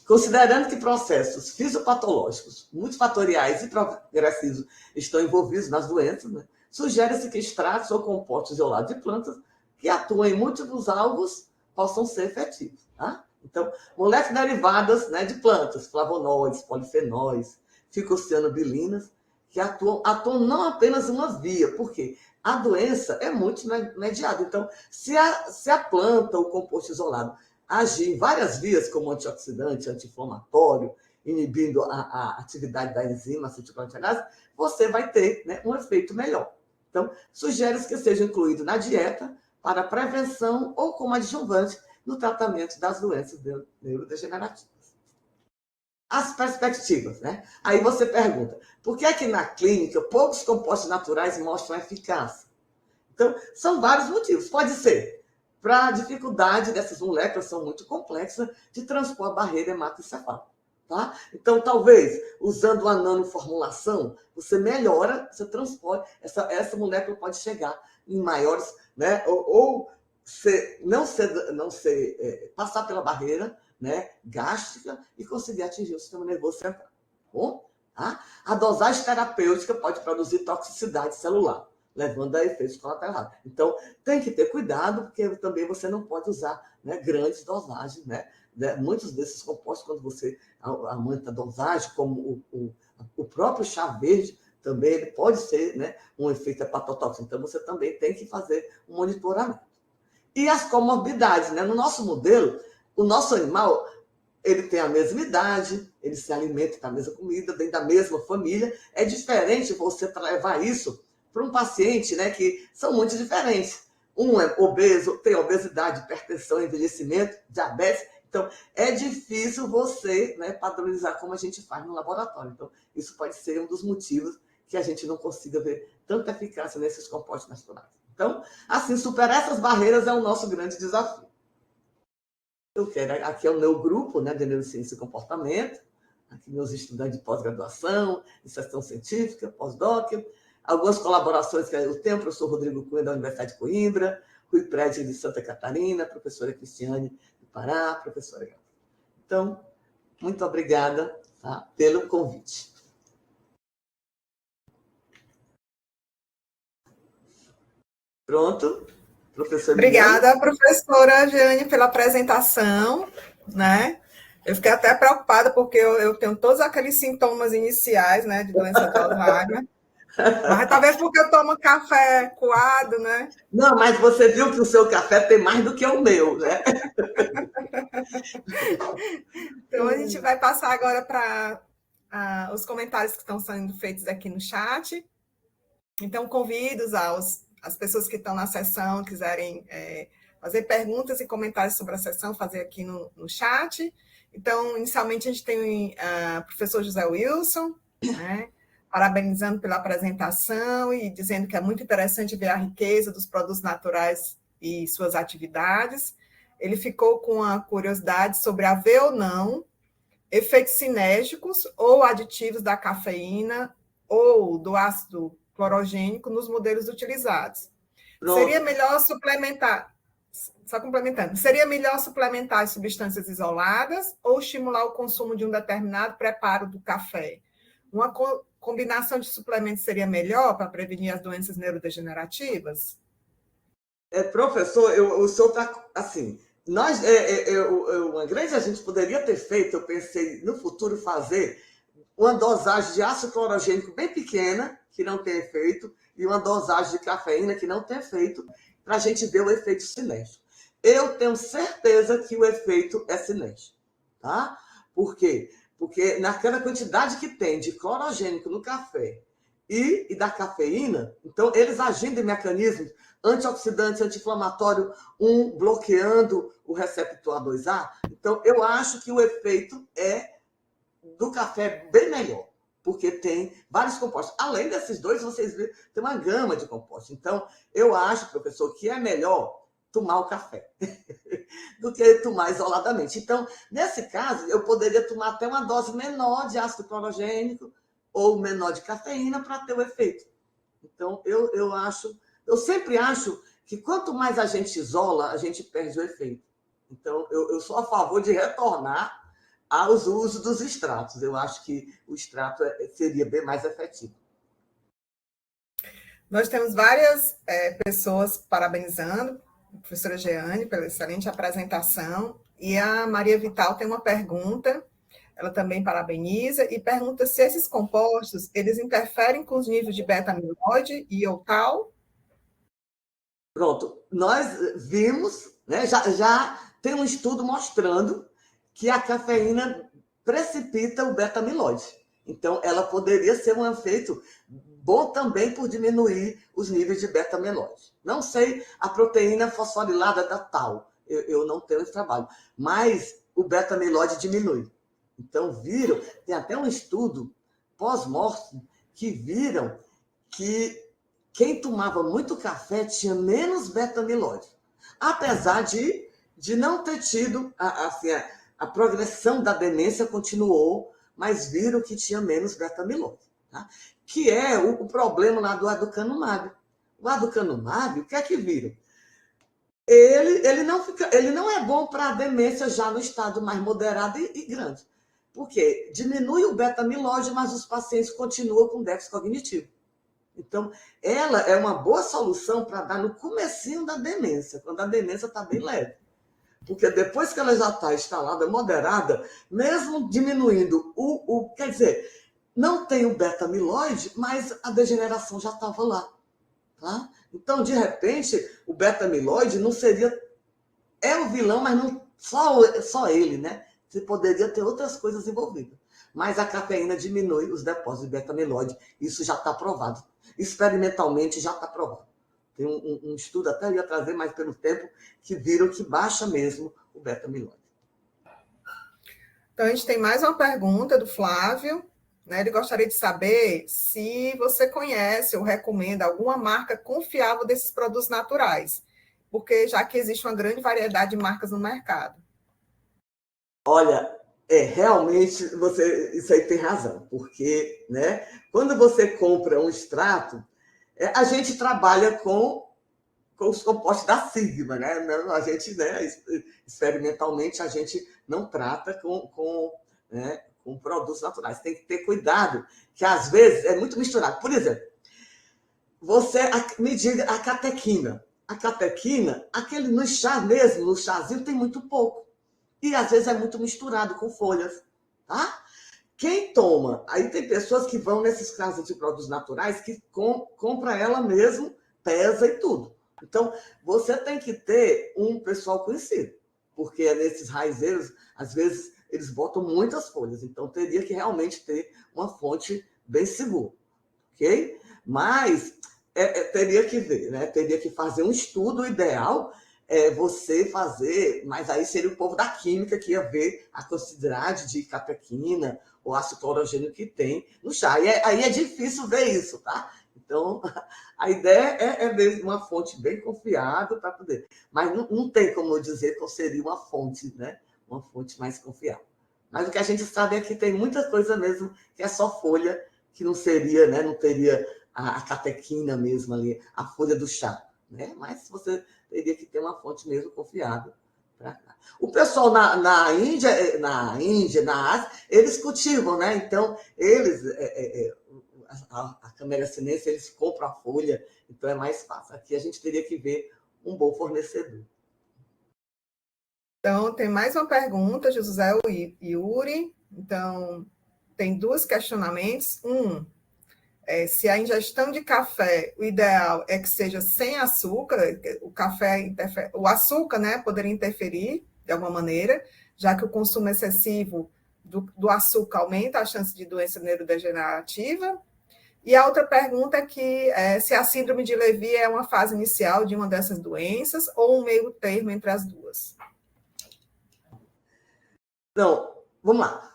considerando que processos fisiopatológicos, multifatoriais e progressivos estão envolvidos nas doenças, né, sugere-se que extratos ou compostos isolados de plantas que atuam em múltiplos alvos possam ser efetivos. Tá? Então, moléculas derivadas, né, de plantas, flavonoides, polifenóis, ficocianobilinas, que atuam não apenas em uma via, porque a doença é multimediada. Então, se a planta, o composto isolado, agir em várias vias, como antioxidante, anti-inflamatório, inibindo a atividade da enzima acetilcolinesterase, você vai ter, né, um efeito melhor. Então, sugere-se que seja incluído na dieta para prevenção ou como adjuvante no tratamento das doenças neurodegenerativas. As perspectivas, né? Aí você pergunta, por que é que na clínica poucos compostos naturais mostram eficácia? Então, são vários motivos. Pode ser para a dificuldade dessas moléculas, são muito complexas, de transpor a barreira hematoencefálica. Tá? Então, talvez, usando uma nanoformulação, você melhora, você transporte, essa molécula pode chegar em maiores, né? Ou passar pela barreira, né, gástrica e conseguir atingir o sistema nervoso central. Bom, tá? A dosagem terapêutica pode produzir toxicidade celular, levando a efeitos colaterais. Então, tem que ter cuidado, porque também você não pode usar, né, grandes dosagens, né? Muitos desses compostos, quando você aumenta a dosagem, como o próprio chá verde, também ele pode ser, né, um efeito hepatotóxico. Então, você também tem que fazer um monitoramento. E as comorbidades, né? No nosso modelo, o nosso animal, ele tem a mesma idade, ele se alimenta da mesma comida, vem da mesma família. É diferente você levar isso para um paciente, né, que são muito diferentes. Um é obeso, tem obesidade, hipertensão, envelhecimento, diabetes. Então, é difícil você, né, padronizar como a gente faz no laboratório. Então, isso pode ser um dos motivos que a gente não consiga ver tanta eficácia nesses compostos naturais. Então, assim, superar essas barreiras é o nosso grande desafio. Aqui é o meu grupo, né, de Neurociência e Comportamento, aqui meus estudantes de pós-graduação, iniciação científica, pós-doc, algumas colaborações que eu tenho, o professor Rodrigo Cunha, da Universidade de Coimbra, Rui Prédio, de Santa Catarina, a professora Cristiane, do Pará, professora Gata. Então, muito obrigada, tá, pelo convite. Pronto? Professor Obrigada, professora Jane, pela apresentação, né? Eu fiquei até preocupada, porque eu tenho todos aqueles sintomas iniciais, né, de doença de Alzheimer. Mas talvez porque eu tomo café coado, né? Não, mas você viu que o seu café tem mais do que o meu, né? Então, a gente vai passar agora para os comentários que estão sendo feitos aqui no chat. Então, convido as pessoas que estão na sessão quiserem fazer perguntas e comentários sobre a sessão, fazer aqui no chat. Então, inicialmente, a gente tem o professor José Wilson, né, parabenizando pela apresentação e dizendo que é muito interessante ver a riqueza dos produtos naturais e suas atividades. Ele ficou com a curiosidade sobre haver ou não efeitos sinérgicos ou aditivos da cafeína ou do ácido clorogênico nos modelos utilizados. Pronto. Seria melhor suplementar, só complementando, seria melhor suplementar as substâncias isoladas ou estimular o consumo de um determinado preparo do café? Uma combinação de suplementos seria melhor para prevenir as doenças neurodegenerativas? Professor, o senhor está assim. Uma grande a gente poderia ter feito, eu pensei no futuro fazer uma dosagem de ácido clorogênico bem pequena, que não tem efeito, e uma dosagem de cafeína que não tem efeito, para a gente ver o efeito sinérgico. Eu tenho certeza que o efeito é sinérgico, tá? Por quê? Porque naquela quantidade que tem de clorogênico no café e da cafeína, então eles agindo em mecanismos antioxidante, anti-inflamatório, um bloqueando o receptor A2A. Então, eu acho que o efeito do café bem melhor, porque tem vários compostos. Além desses dois, vocês viram, tem uma gama de compostos. Então, eu acho, professor, que é melhor tomar o café do que tomar isoladamente. Então, nesse caso, eu poderia tomar até uma dose menor de ácido clorogênico ou menor de cafeína para ter o efeito. Então, eu sempre acho que quanto mais a gente isola, a gente perde o efeito. Então, eu sou a favor de retornar aos usos dos extratos. Eu acho que o extrato seria bem mais efetivo. Nós temos várias pessoas parabenizando a professora Jeane pela excelente apresentação, e a Maria Vital tem uma pergunta, ela também parabeniza, e pergunta se esses compostos, eles interferem com os níveis de beta-amiloide e ou tal? Pronto, nós vimos, né, já tem um estudo mostrando que a cafeína precipita o beta-amiloide. Então, ela poderia ser um efeito bom também por diminuir os níveis de beta-amiloide. Não sei a proteína fosforilada da tal, eu não tenho esse trabalho, mas o beta-amiloide diminui. Então, viram, tem até um estudo pós-mortem que viram que quem tomava muito café tinha menos beta-amiloide, apesar de não ter tido a progressão da demência continuou, mas viram que tinha menos beta-amiloide, tá? Que é o problema lá do aducanumab. O aducanumab, o que é que viram? Ele não é bom para a demência já no estado mais moderado e grande, porque diminui o beta-amiloide, mas os pacientes continuam com déficit cognitivo. Então, ela é uma boa solução para dar no comecinho da demência, quando a demência está bem leve. Porque depois que ela já está instalada, moderada, mesmo diminuindo quer dizer, não tem o beta-amiloide, mas a degeneração já estava lá. Tá? Então, de repente, o beta-amiloide não seria... É o vilão, mas não só ele, né? Você poderia ter outras coisas envolvidas. Mas a cafeína diminui os depósitos de beta-amiloide. Isso já está provado. Experimentalmente já está provado. Tem um estudo, até ia trazer mais pelo tempo, que viram que baixa mesmo o beta-amiloide. Então, a gente tem mais uma pergunta do Flávio, né? Ele gostaria de saber se você conhece ou recomenda alguma marca confiável desses produtos naturais, porque já que existe uma grande variedade de marcas no mercado. Olha, realmente, isso aí tem razão, porque, né, quando você compra um extrato, a gente trabalha com os compostos da Sigma, né? A gente, né, experimentalmente, a gente não trata com produtos naturais. Tem que ter cuidado, que às vezes é muito misturado. Por exemplo, você me diga a catequina. A catequina, no chá mesmo, no chazinho, tem muito pouco. E às vezes é muito misturado com folhas, tá? Quem toma, aí tem pessoas que vão nesses casos de produtos naturais que compra ela mesmo, pesa e tudo. Então, você tem que ter um pessoal conhecido, porque nesses raizeiros, às vezes, eles botam muitas folhas, então teria que realmente ter uma fonte bem segura, ok? Mas teria que ver, né? Teria que fazer um estudo ideal, você fazer, mas aí seria o povo da química que ia ver a quantidade de catequina ou ácido clorogênio que tem no chá. Aí é difícil ver isso, tá? Então, a ideia é mesmo uma fonte bem confiável para poder. Mas não tem como eu dizer qual seria uma fonte, né? Uma fonte mais confiável. Mas o que a gente sabe é que tem muita coisa mesmo que é só folha, que não seria, né? Não teria a catequina mesmo ali, a folha do chá, né? Mas você teria que ter uma fonte mesmo confiável. O pessoal na Índia, na Ásia, eles cultivam, né? Então, eles, a Camellia sinensis, eles compram a folha, então é mais fácil. Aqui a gente teria que ver um bom fornecedor. Então, tem mais uma pergunta, José Yuri. Então, tem dois questionamentos. Se a ingestão de café, o ideal é que seja sem açúcar, o café, o açúcar, né, poderia interferir de alguma maneira, já que o consumo excessivo do açúcar aumenta a chance de doença neurodegenerativa. E a outra pergunta é se a síndrome de Lewy é uma fase inicial de uma dessas doenças ou um meio termo entre as duas. Então, vamos lá.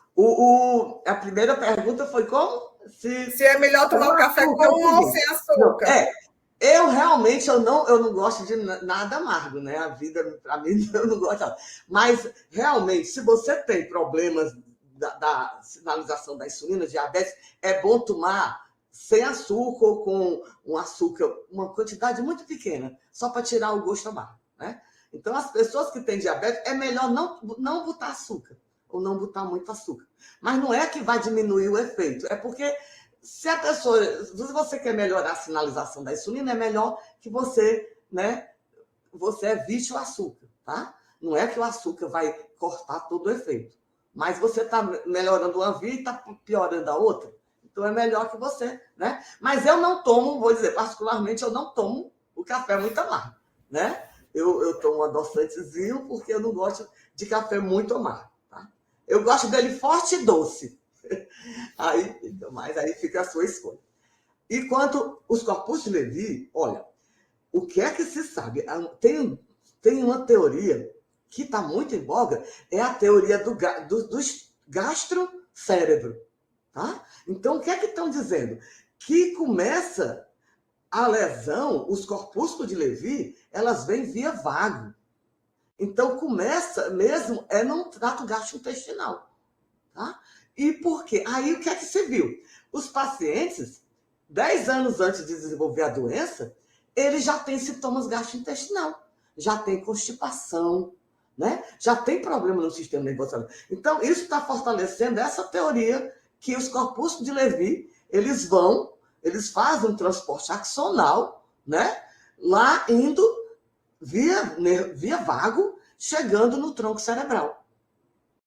A primeira pergunta foi como? Se é melhor tomar o café com ou sem açúcar. Eu realmente eu não gosto de nada amargo, né? A vida, para mim, eu não gosto. Mas, realmente, se você tem problemas da sinalização da insulina, diabetes, é bom tomar sem açúcar ou com um açúcar, uma quantidade muito pequena, só para tirar o gosto amargo, né? Então, as pessoas que têm diabetes, é melhor não botar açúcar, ou não botar muito açúcar. Mas não é que vai diminuir o efeito, é porque se você quer melhorar a sinalização da insulina, é melhor que você, né, você evite o açúcar, tá? Não é que o açúcar vai cortar todo o efeito, mas você está melhorando uma via e está piorando a outra. Então é melhor que você, né? Mas eu não tomo, vou dizer, particularmente, eu não tomo o café muito amargo, né? Eu tomo um adoçantezinho porque eu não gosto de café muito amargo, tá? Eu gosto dele forte e doce. Mas aí fica a sua escolha. E quanto os corpúsculos de Lewy, olha, o que é que se sabe? Tem uma teoria que está muito em voga, é a teoria do gastrocérebro. Tá? Então, o que é que estão dizendo? Que começa a lesão, os corpúsculos de Lewy, elas vêm via vago. Então, começa mesmo no trato gastrointestinal. Tá? E por quê? Aí, o que é que se viu? Os pacientes, 10 anos antes de desenvolver a doença, eles já têm sintomas gastrointestinal, já tem constipação, né? Já tem problema no sistema nervoso. Então, isso está fortalecendo essa teoria que os corpúsculos de Lewy, eles fazem um transporte axonal, né? Lá indo via vago, chegando no tronco cerebral.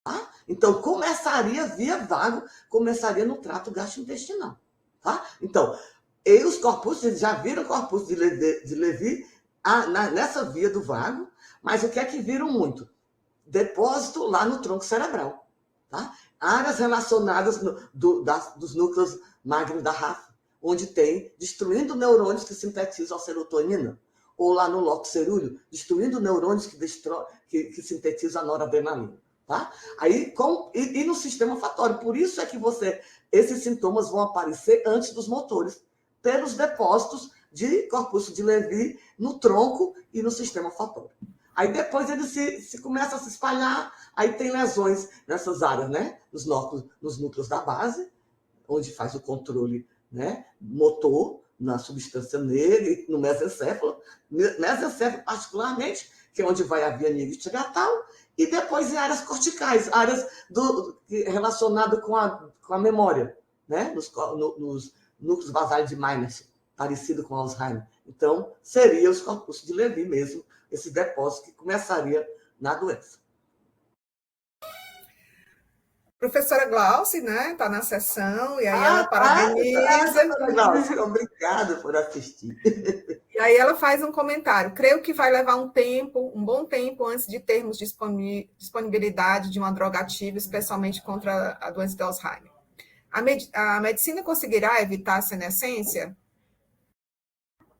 Tá? Então, começaria via vago, começaria no trato gastrointestinal. Tá? Então, e os corpúsculos, já viram corpúsculos de Lewy nessa via do vago, mas o que é que viram muito? Depósito lá no tronco cerebral. Tá? Áreas relacionadas dos núcleos magros da RAF, onde tem destruindo neurônios que sintetizam a serotonina, ou lá no lóculo cerúleo, destruindo neurônios que sintetizam a noradrenalina. Tá? Aí, e no sistema olfatório. Por isso é que esses sintomas vão aparecer antes dos motores, pelos depósitos de corpúsculo de Lewy no tronco e no sistema olfatório. Aí depois ele se começa a se espalhar, aí tem lesões nessas áreas, né? Nos núcleos da base, onde faz o controle, né, motor, na substância negra e no mesencéfalo. Mesencéfalo, particularmente, que é onde vai a via nigrostriatal, e depois em áreas corticais, áreas relacionadas com a memória, né? Nos núcleos basais de Meinerson, parecido com Alzheimer. Então, seria os corpúsculos de Lewy mesmo, esse depósito que começaria na doença. Professora Glauci, né? Está na sessão, e aí ela parabeniza. Glauci, obrigada por assistir. E aí ela faz um comentário. Creio que vai levar um bom tempo, antes de termos disponibilidade de uma droga ativa, especialmente contra a doença de Alzheimer. A medicina conseguirá evitar a senescência?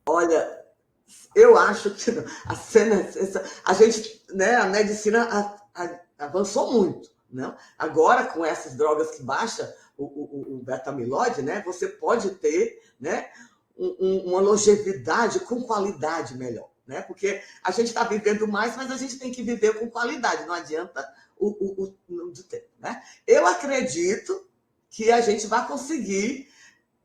Olha, eu acho que a gente, né, a medicina avançou muito, né? Agora, com essas drogas que baixa o beta-amiloide, né, você pode ter, né, uma longevidade com qualidade melhor, né? Porque a gente está vivendo mais, mas a gente tem que viver com qualidade, não adianta o tempo, né? Eu acredito que a gente vai conseguir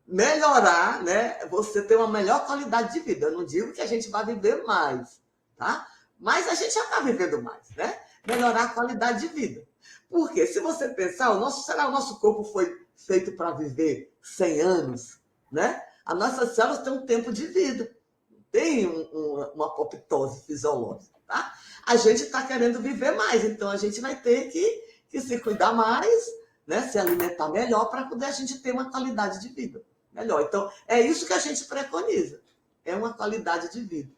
melhorar, né? Você ter uma melhor qualidade de vida. Eu não digo que a gente vai viver mais, tá? Mas a gente já está vivendo mais, né? Melhorar a qualidade de vida. Porque se você pensar, será que o nosso corpo foi feito para viver 100 anos, né? As nossas células têm um tempo de vida, tem uma apoptose fisiológica, tá? A gente está querendo viver mais, então a gente vai ter que se cuidar mais, né? Se alimentar melhor para poder a gente ter uma qualidade de vida melhor. Então, é isso que a gente preconiza, é uma qualidade de vida.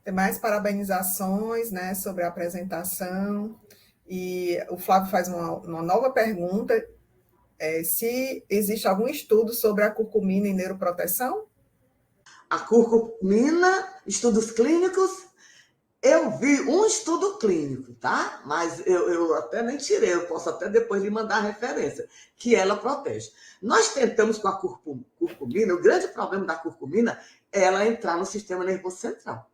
Tem mais parabenizações, né, sobre a apresentação. E o Flávio faz uma nova pergunta, se existe algum estudo sobre a curcumina em neuroproteção? A curcumina, estudos clínicos, eu vi um estudo clínico, tá? Mas eu até nem tirei, eu posso até depois lhe mandar a referência, que ela protege. Nós tentamos com a curcumina, o grande problema da curcumina é ela entrar no sistema nervoso central.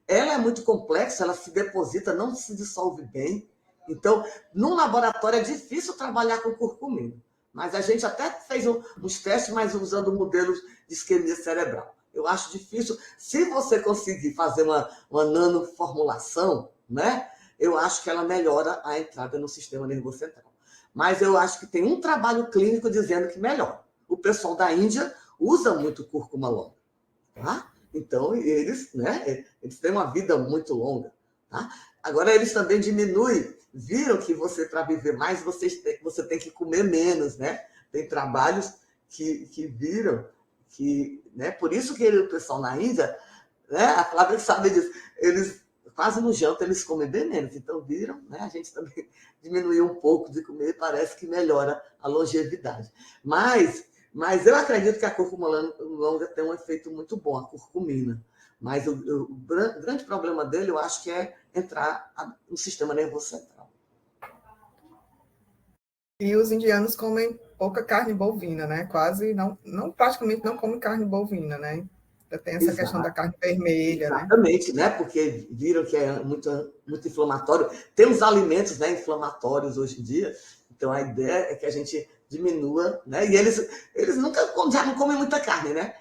Ela é muito complexa, ela se deposita, não se dissolve bem. Então, num laboratório é difícil trabalhar com curcumina. Mas a gente até fez uns testes, mas usando modelos de isquemia cerebral. Eu acho difícil. Se você conseguir fazer uma nanoformulação, né? Eu acho que ela melhora a entrada no sistema nervoso central. Mas eu acho que tem um trabalho clínico dizendo que melhora. O pessoal da Índia usa muito cúrcuma longa, tá? Então, eles, né, eles têm uma vida muito longa, tá? Agora, eles também diminuem, viram que você, para viver mais, você tem que comer menos, né? Tem trabalhos que viram que, né, por isso que o pessoal na Índia, né, a Flávia sabe disso, eles quase no jantar eles comem bem menos, então viram, né? A gente também diminuiu um pouco de comer, parece que melhora a longevidade. Mas eu acredito que a cúrcuma longa tem um efeito muito bom, a curcumina. Mas o grande problema dele, eu acho que é entrar no sistema nervoso central. E os indianos comem pouca carne bovina, né? Quase praticamente não comem carne bovina, né? Tem essa questão da carne vermelha, exatamente, né? Porque viram que é muito, muito inflamatório. Tem uns alimentos, né, inflamatórios hoje em dia, então a ideia é que a gente diminua, né? E eles já não comem muita carne, né?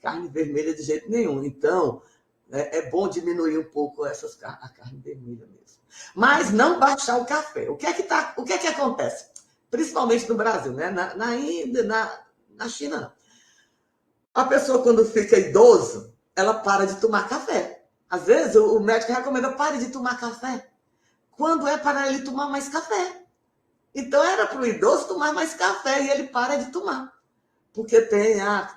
Carne vermelha de jeito nenhum. Então, é bom diminuir um pouco a carne vermelha mesmo. Mas não baixar o café. O que é que acontece? Principalmente no Brasil, né? Na Índia, na China, não. A pessoa, quando fica idoso, ela para de tomar café. Às vezes, o médico recomenda, pare de tomar café. Quando é para ele tomar mais café. Então, era para o idoso tomar mais café e ele para de tomar. Porque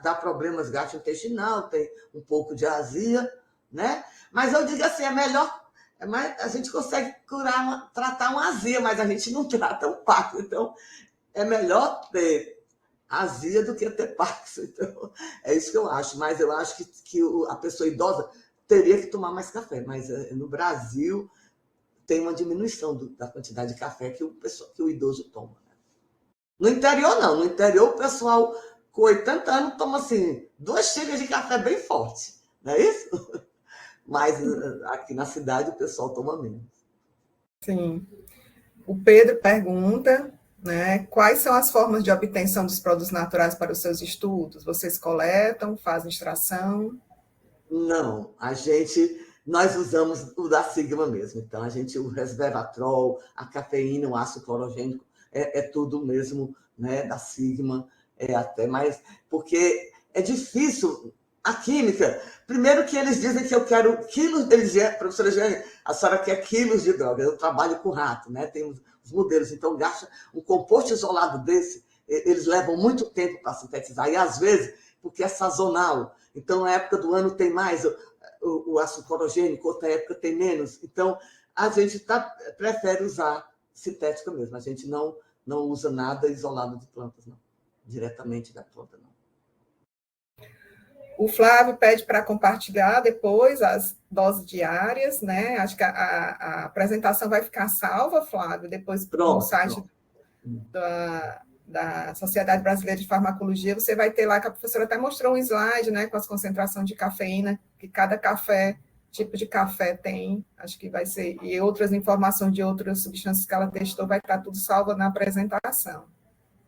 dá problemas gastrointestinal, tem um pouco de azia, né? Mas eu digo assim, é melhor, a gente consegue tratar uma azia, mas a gente não trata um Parkinson. Então, é melhor ter azia do que ter Parkinson. Então, é isso que eu acho. Mas eu acho que a pessoa idosa teria que tomar mais café. Mas no Brasil tem uma diminuição da quantidade de café que o idoso toma. No interior, não. No interior, o pessoal com 80 anos toma assim 2 xícaras de café bem forte. Não é isso? Mas aqui na cidade o pessoal toma menos. Sim. O Pedro pergunta, né, quais são as formas de obtenção dos produtos naturais para os seus estudos? Vocês coletam, fazem extração? Não, nós usamos o da Sigma mesmo. Então, o resveratrol, a cafeína, o ácido clorogênico, é tudo mesmo, né, da Sigma. É até mais, porque é difícil a química. Primeiro que eles dizem que eu quero quilos, professora Jane, a senhora quer quilos de droga. Eu trabalho com rato, né? Tem os modelos, então gasta um composto isolado desse, eles levam muito tempo para sintetizar, e às vezes, porque é sazonal. Então, na época do ano tem mais o ácido clorogênico, outra época tem menos. Então, a gente prefere usar sintética mesmo. A gente não usa nada isolado de plantas, não. Diretamente da planta, não. O Flávio pede para compartilhar depois as doses diárias, né? Acho que a apresentação vai ficar salva, Flávio, depois no site da Sociedade Brasileira de Farmacologia. Você vai ter lá, que a professora até mostrou um slide, né, com as concentrações de cafeína, que cada tipo de café tem, acho que vai ser, e outras informações de outras substâncias que ela testou, vai estar tudo salvo na apresentação.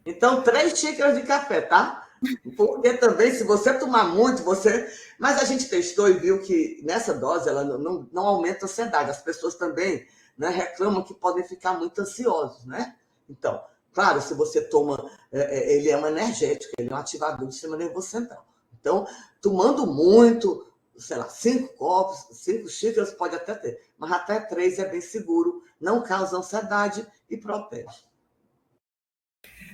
Então, 3 xícaras de café, tá? Porque também, se você tomar muito, Mas a gente testou e viu que nessa dose ela não aumenta a ansiedade. As pessoas também, né, reclamam que podem ficar muito ansiosos, né? Então, claro, se você toma... ele é um energético, ele é um ativador do sistema nervoso central. Então, tomando muito, sei lá, 5 copos, 5 xícaras pode até ter, mas até 3 é bem seguro, não causa ansiedade e protege.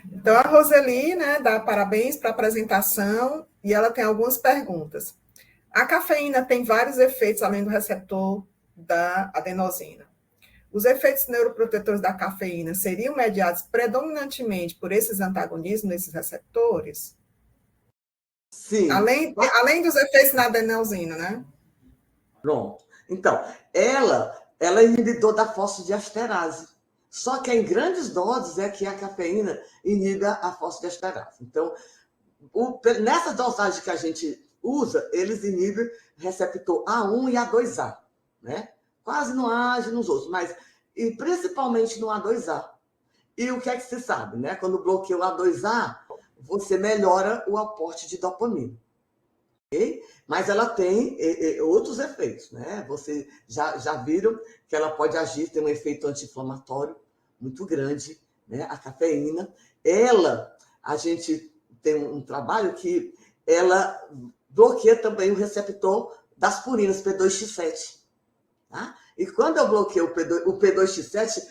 Então, a Roseli, né, dá parabéns para a apresentação e ela tem algumas perguntas. A cafeína tem vários efeitos além do receptor da adenosina. Os efeitos neuroprotetores da cafeína seriam mediados predominantemente por esses antagonismos nesses receptores? Sim. Além dos efeitos na adenosina, né? Pronto. Então, ela é inibidor da fosfodiesterase. Só que em grandes doses é que a cafeína inibe a fosfodiesterase. Então, nessa dosagem que a gente usa, eles inibem receptor A1 e A2A, né? Quase não age nos outros, mas e principalmente no A2A. E o que é que se sabe, né? Quando bloqueia o A2A, você melhora o aporte de dopamina. Okay? Mas ela tem outros efeitos, né? Vocês já viram que ela pode agir, tem um efeito anti-inflamatório muito grande, né? A cafeína. A gente tem um trabalho que ela bloqueia também o receptor das purinas, P2X7. Tá? E quando eu bloqueio o P2X7,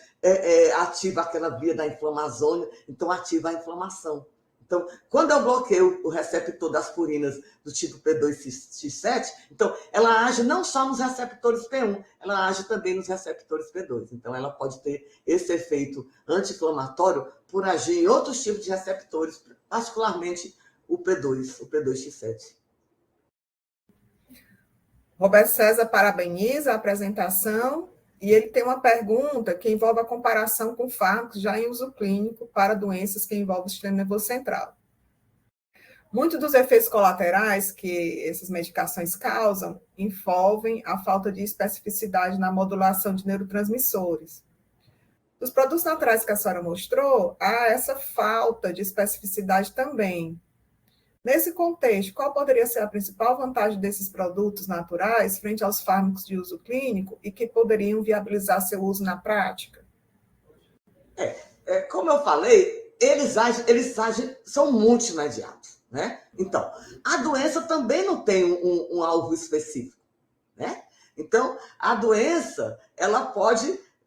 ativa aquela via da inflamação, então ativa a inflamação. Então, quando eu bloqueio o receptor das purinas do tipo P2X7, então ela age não só nos receptores P1, ela age também nos receptores P2. Então, ela pode ter esse efeito anti-inflamatório por agir em outros tipos de receptores, particularmente o P2X7. Roberto César parabeniza a apresentação e ele tem uma pergunta que envolve a comparação com fármacos já em uso clínico para doenças que envolvem o sistema nervoso central. Muitos dos efeitos colaterais que essas medicações causam envolvem a falta de especificidade na modulação de neurotransmissores. Dos produtos naturais que a senhora mostrou, há essa falta de especificidade também. Nesse contexto, qual poderia ser a principal vantagem desses produtos naturais frente aos fármacos de uso clínico e que poderiam viabilizar seu uso na prática? Como eu falei, eles agem, são multimediados, né? Então, a doença também não tem um alvo específico, né? Então, a doença,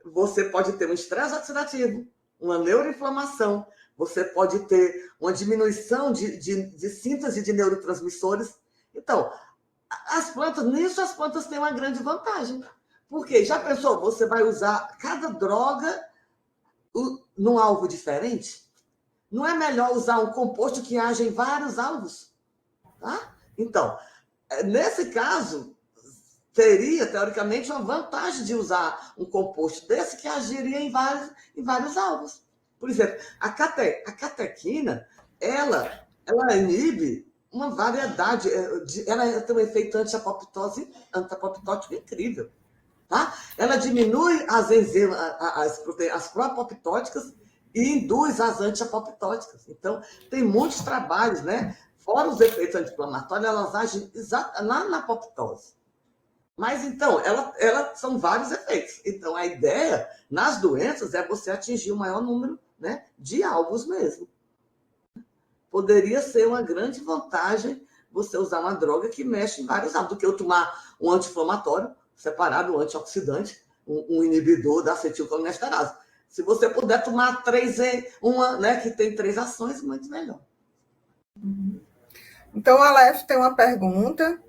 você pode ter um estresse oxidativo, uma neuroinflamação, você pode ter uma diminuição de síntese de neurotransmissores. Então, as plantas têm uma grande vantagem. Porque, já pensou, você vai usar cada droga num alvo diferente? Não é melhor usar um composto que age em vários alvos? Tá? Então, nesse caso, teria, teoricamente, uma vantagem de usar um composto desse que agiria em vários alvos. Por exemplo, a catequina, ela inibe uma variedade, ela tem um efeito anti-apoptótico incrível. Tá? Ela diminui as enzimas, as pró-apoptóticas e induz as anti-apoptóticas. Então, tem muitos trabalhos, né? Fora os efeitos anti-inflamatórios, elas agem na apoptose. Mas, então, ela são vários efeitos. Então, a ideia nas doenças é você atingir o maior número, né, de alvos mesmo. Poderia ser uma grande vantagem você usar uma droga que mexe em vários alvos, do que eu tomar um anti-inflamatório separado, um antioxidante, um inibidor da acetilcolinesterase. Se você puder tomar 3 em uma, né, que tem 3 ações, muito melhor. Então, o Aleph tem uma pergunta.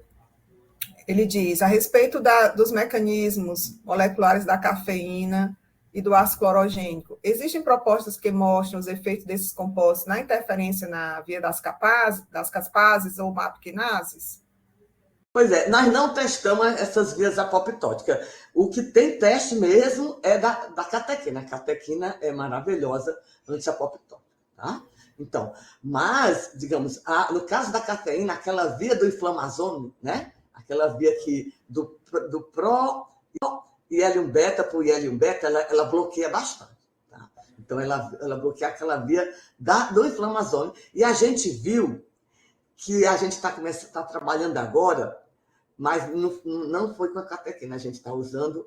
Ele diz, a respeito dos mecanismos moleculares da cafeína e do ácido clorogênico, existem propostas que mostram os efeitos desses compostos na interferência na via das caspases ou MAP quinases? Pois é, nós não testamos essas vias apoptóticas. O que tem teste mesmo é da catequina. A catequina é maravilhosa anti-apoptótica, tá? Então, mas, digamos, no caso da cafeína, aquela via do inflamazônio, né? Aquela via que do pró IL-1 beta para o IL-1 beta, ela bloqueia bastante. Tá? Então, ela bloqueia aquela via do inflamazônio. E a gente viu que a gente está trabalhando agora, mas não foi com a catequina, a gente está usando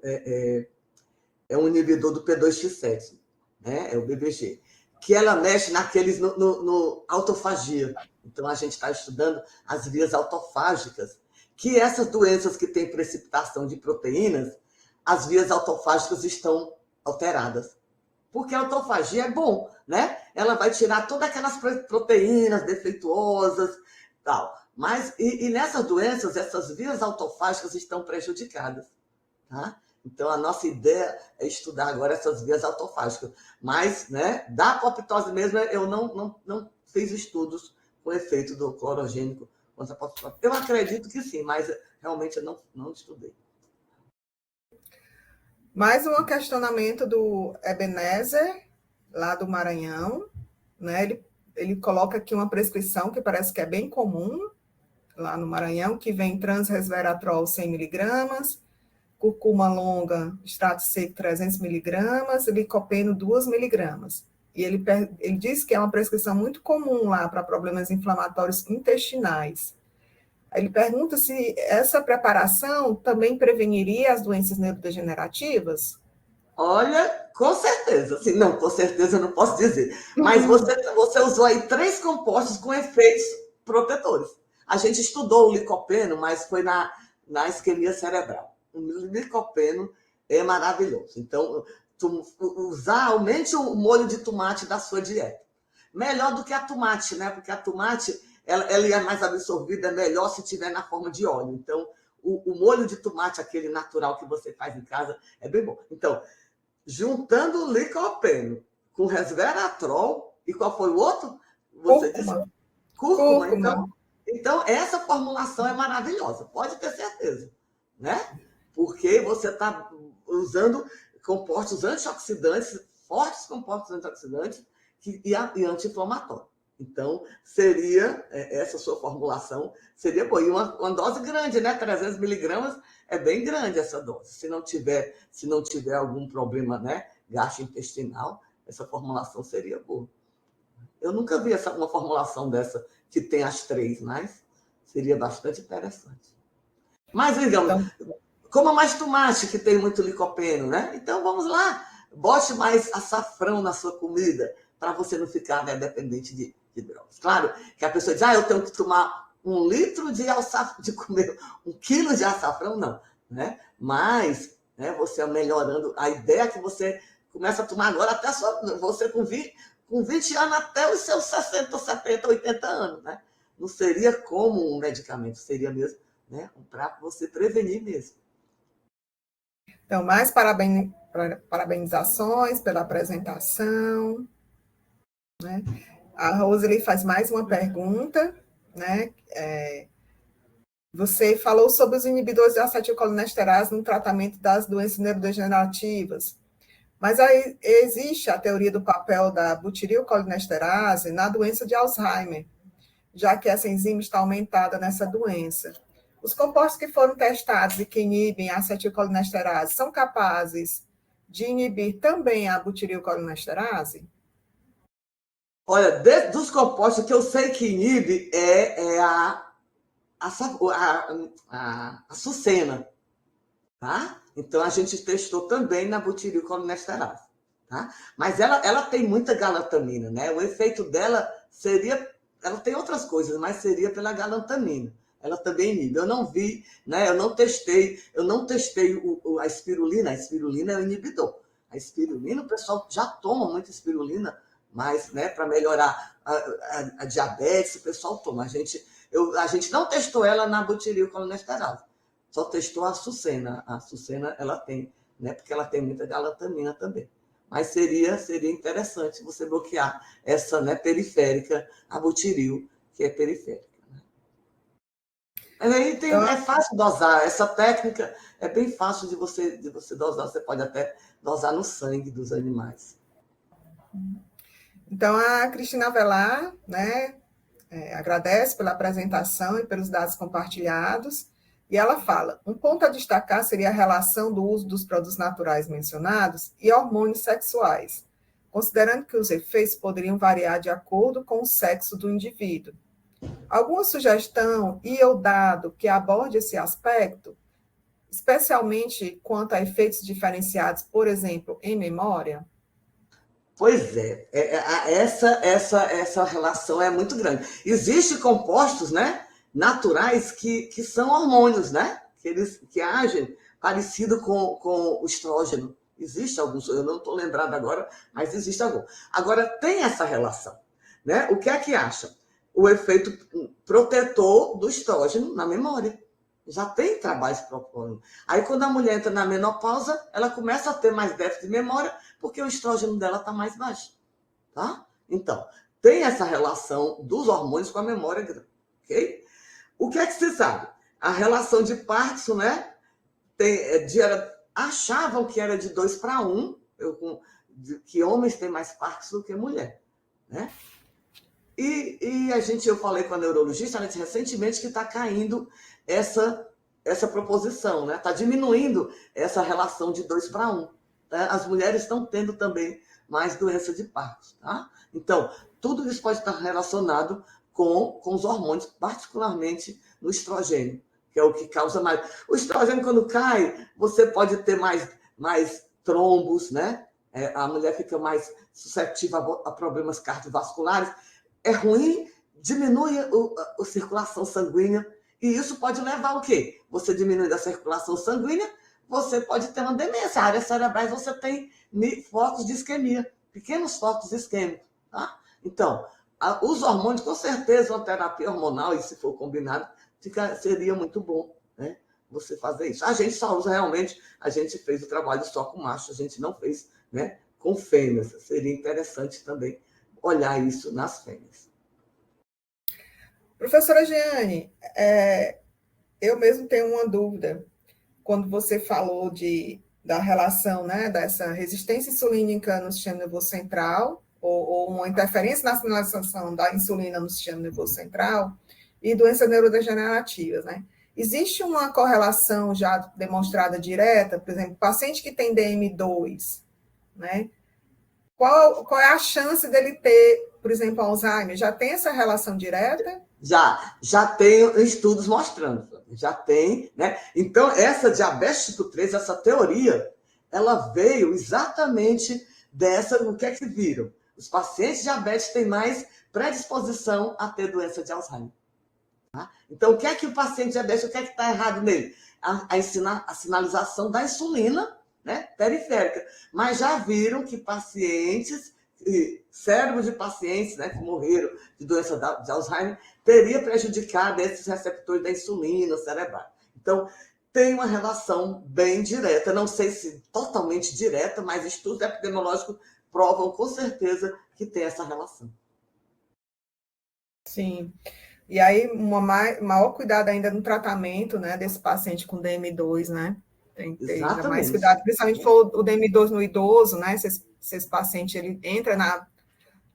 um inibidor do P2X7, né? É o BBG, que ela mexe naqueles no autofagia. Então, a gente está estudando as vias autofágicas, que essas doenças que têm precipitação de proteínas, as vias autofágicas estão alteradas. Porque a autofagia é bom, né? Ela vai tirar todas aquelas proteínas defeituosas, tal. Mas, e nessas doenças, essas vias autofágicas estão prejudicadas, tá? Então, a nossa ideia é estudar agora essas vias autofágicas. Mas, né, da apoptose mesmo, eu não fiz estudos com o efeito do clorogênico contra a apoptose. Eu acredito que sim, mas realmente eu não estudei. Mais um questionamento do Ebenezer, lá do Maranhão, né? Ele coloca aqui uma prescrição que parece que é bem comum lá no Maranhão, que vem transresveratrol 100 miligramas, curcuma longa, extrato seco 300 miligramas, licopeno 2 miligramas. E ele diz que é uma prescrição muito comum lá para problemas inflamatórios intestinais. Ele pergunta se essa preparação também preveniria as doenças neurodegenerativas? Olha, com certeza. Assim, não, com certeza eu não posso dizer. Mas você usou aí 3 compostos com efeitos protetores. A gente estudou o licopeno, mas foi na isquemia cerebral. O licopeno é maravilhoso. Então, aumente o molho de tomate da sua dieta. Melhor do que a tomate, né? Porque a tomate, ela é mais absorvida, é melhor se tiver na forma de óleo. Então, o molho de tomate, aquele natural que você faz em casa, é bem bom. Então, juntando o licopeno com resveratrol, e qual foi o outro? Você disse? Cúrcuma. Então, essa formulação é maravilhosa, pode ter certeza, né? Porque você está usando compostos antioxidantes, fortes compostos antioxidantes e anti-inflamatórios. Então, seria, essa sua formulação seria boa. E uma dose grande, né? 300 miligramas é bem grande essa dose. Se não tiver algum problema, né, gastrointestinal, essa formulação seria boa. Eu nunca vi uma formulação dessa que tem as 3, mas seria bastante interessante. Mas, digamos, coma mais tomate, que tem muito licopeno, né? Então, vamos lá, bote mais açafrão na sua comida, para você não ficar, né, dependente de drogas. Claro que a pessoa diz, eu tenho que tomar 1 litro de açafrão, de comer 1 quilo de açafrão, não, né? Mas, né, você melhorando, a ideia é que você começa a tomar agora, até você com 20 anos até os seus 60, 70, 80 anos, né? Não seria como um medicamento, seria mesmo, né, para você prevenir mesmo. Então, mais parabenizações pela apresentação, né? A Roseli faz mais uma pergunta, né? Você falou sobre os inibidores da acetilcolinesterase no tratamento das doenças neurodegenerativas, mas aí existe a teoria do papel da butirilcolinesterase na doença de Alzheimer, já que essa enzima está aumentada nessa doença. Os compostos que foram testados e que inibem a acetilcolinesterase são capazes de inibir também a butirilcolinesterase? Olha, dos compostos que eu sei que inibe é a sucena, tá? Então, a gente testou também na butirilcolinesterase, tá? Mas ela tem muita galantamina, né? O efeito dela seria... Ela tem outras coisas, mas seria pela galantamina. Ela também inibe. Eu não vi, né? Eu não testei a espirulina. A espirulina é o inibidor. A espirulina, o pessoal já toma muita espirulina, mas, né, para melhorar a diabetes, o pessoal toma. A gente não testou ela na butirilcolinesterase. Só testou a sucena. A sucena, ela tem, né, porque ela tem muita galantamina também. Mas seria interessante você bloquear essa, né, periférica, a butiril, que é periférica. Né? Aí Então, é fácil dosar. Essa técnica é bem fácil de você dosar. Você pode até dosar no sangue dos animais. então a Cristina Avelar, né, agradece pela apresentação e pelos dados compartilhados, e ela fala: um ponto a destacar seria a relação do uso dos produtos naturais mencionados e hormônios sexuais, considerando que os efeitos poderiam variar de acordo com o sexo do indivíduo. Alguma sugestão e ou dado que aborde esse aspecto, especialmente quanto a efeitos diferenciados, por exemplo, em memória? Pois é, essa relação é muito grande. Existem compostos, né, naturais que são hormônios, né, que agem parecido com o estrógeno. Existe alguns, eu não estou lembrado agora, mas existe algum. Agora, tem essa relação, né? O que é que acha? O efeito protetor do estrógeno na memória. Já tem trabalhos propondo. Aí, quando a mulher entra na menopausa, ela começa a ter mais déficit de memória, porque o estrógeno dela está mais baixo. Tá? Então, tem essa relação dos hormônios com a memória, ok? O que é que se sabe? A relação de Parkinson, né? Achavam que era de 2:1, que homens têm mais Parkinson do que mulher, né? E eu falei com a neurologista recentemente que está caindo essa proposição, né? Está diminuindo essa relação de 2:1. Tá? As mulheres estão tendo também mais doença de Parkinson, tá? Então, tudo isso pode estar relacionado com os hormônios, particularmente no estrogênio, que é o que causa mais. O estrogênio, quando cai, você pode ter mais trombos, né? A mulher fica mais suscetível a problemas cardiovasculares. É ruim, diminui a circulação sanguínea, e isso pode levar ao quê? Você diminuindo a circulação sanguínea, você pode ter uma demência. A área cerebrais você tem focos de isquemia, pequenos focos isquêmicos. Tá? Então, os hormônios, com certeza, uma terapia hormonal, e se for combinado, seria muito bom, né? Você fazer isso. A gente só usa realmente, a gente fez o trabalho só com macho, a gente não fez, né, com fêmeas. Seria interessante também olhar isso nas fêmeas. Professora Jeane, eu mesmo tenho uma dúvida. Quando você falou da relação, né, dessa resistência insulínica no sistema nervoso central, ou uma interferência na sinalização da insulina no sistema nervoso central, e doenças neurodegenerativas, né? Existe uma correlação já demonstrada direta, por exemplo, paciente que tem DM2, né? Qual é a chance dele ter, por exemplo, Alzheimer? Já tem essa relação direta? Já tem estudos mostrando, já tem, né? Então, essa diabetes tipo 3, essa teoria, ela veio exatamente o que é que viram? Os pacientes diabéticos têm mais predisposição a ter doença de Alzheimer. Tá? Então, o que é que o paciente diabético, o que é que está errado nele? A sinalização da insulina, né, periférica. Mas já viram que cérebros de pacientes, né, que morreram de doença de Alzheimer, teria prejudicado esses receptores da insulina cerebral. Então, tem uma relação bem direta, não sei se totalmente direta, mas estudos epidemiológicos provam com certeza que tem essa relação. Sim. E aí, maior cuidado ainda no tratamento, né, desse paciente com DM2, né? Tem que ter ainda mais cuidado, principalmente se for o DM2 no idoso, né? Se esse paciente ele entra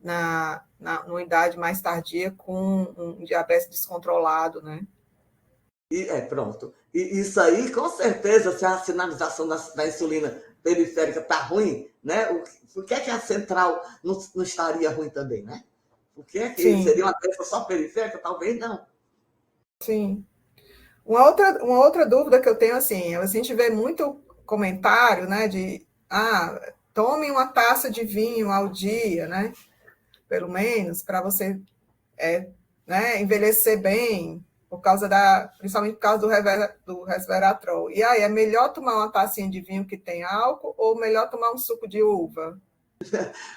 numa idade mais tardia com um diabetes descontrolado, né? Pronto. E isso aí, com certeza, se a sinalização da insulina periférica está ruim, né? Por que a central não estaria ruim também, né? Por que seria uma doença só periférica? Talvez não. Sim. Uma outra dúvida que eu tenho, assim, a gente vê muito comentário, né, tome uma taça de vinho ao dia, né, pelo menos, para você né, envelhecer bem, principalmente por causa do resveratrol. E aí, é melhor tomar uma tacinha de vinho que tem álcool ou melhor tomar um suco de uva?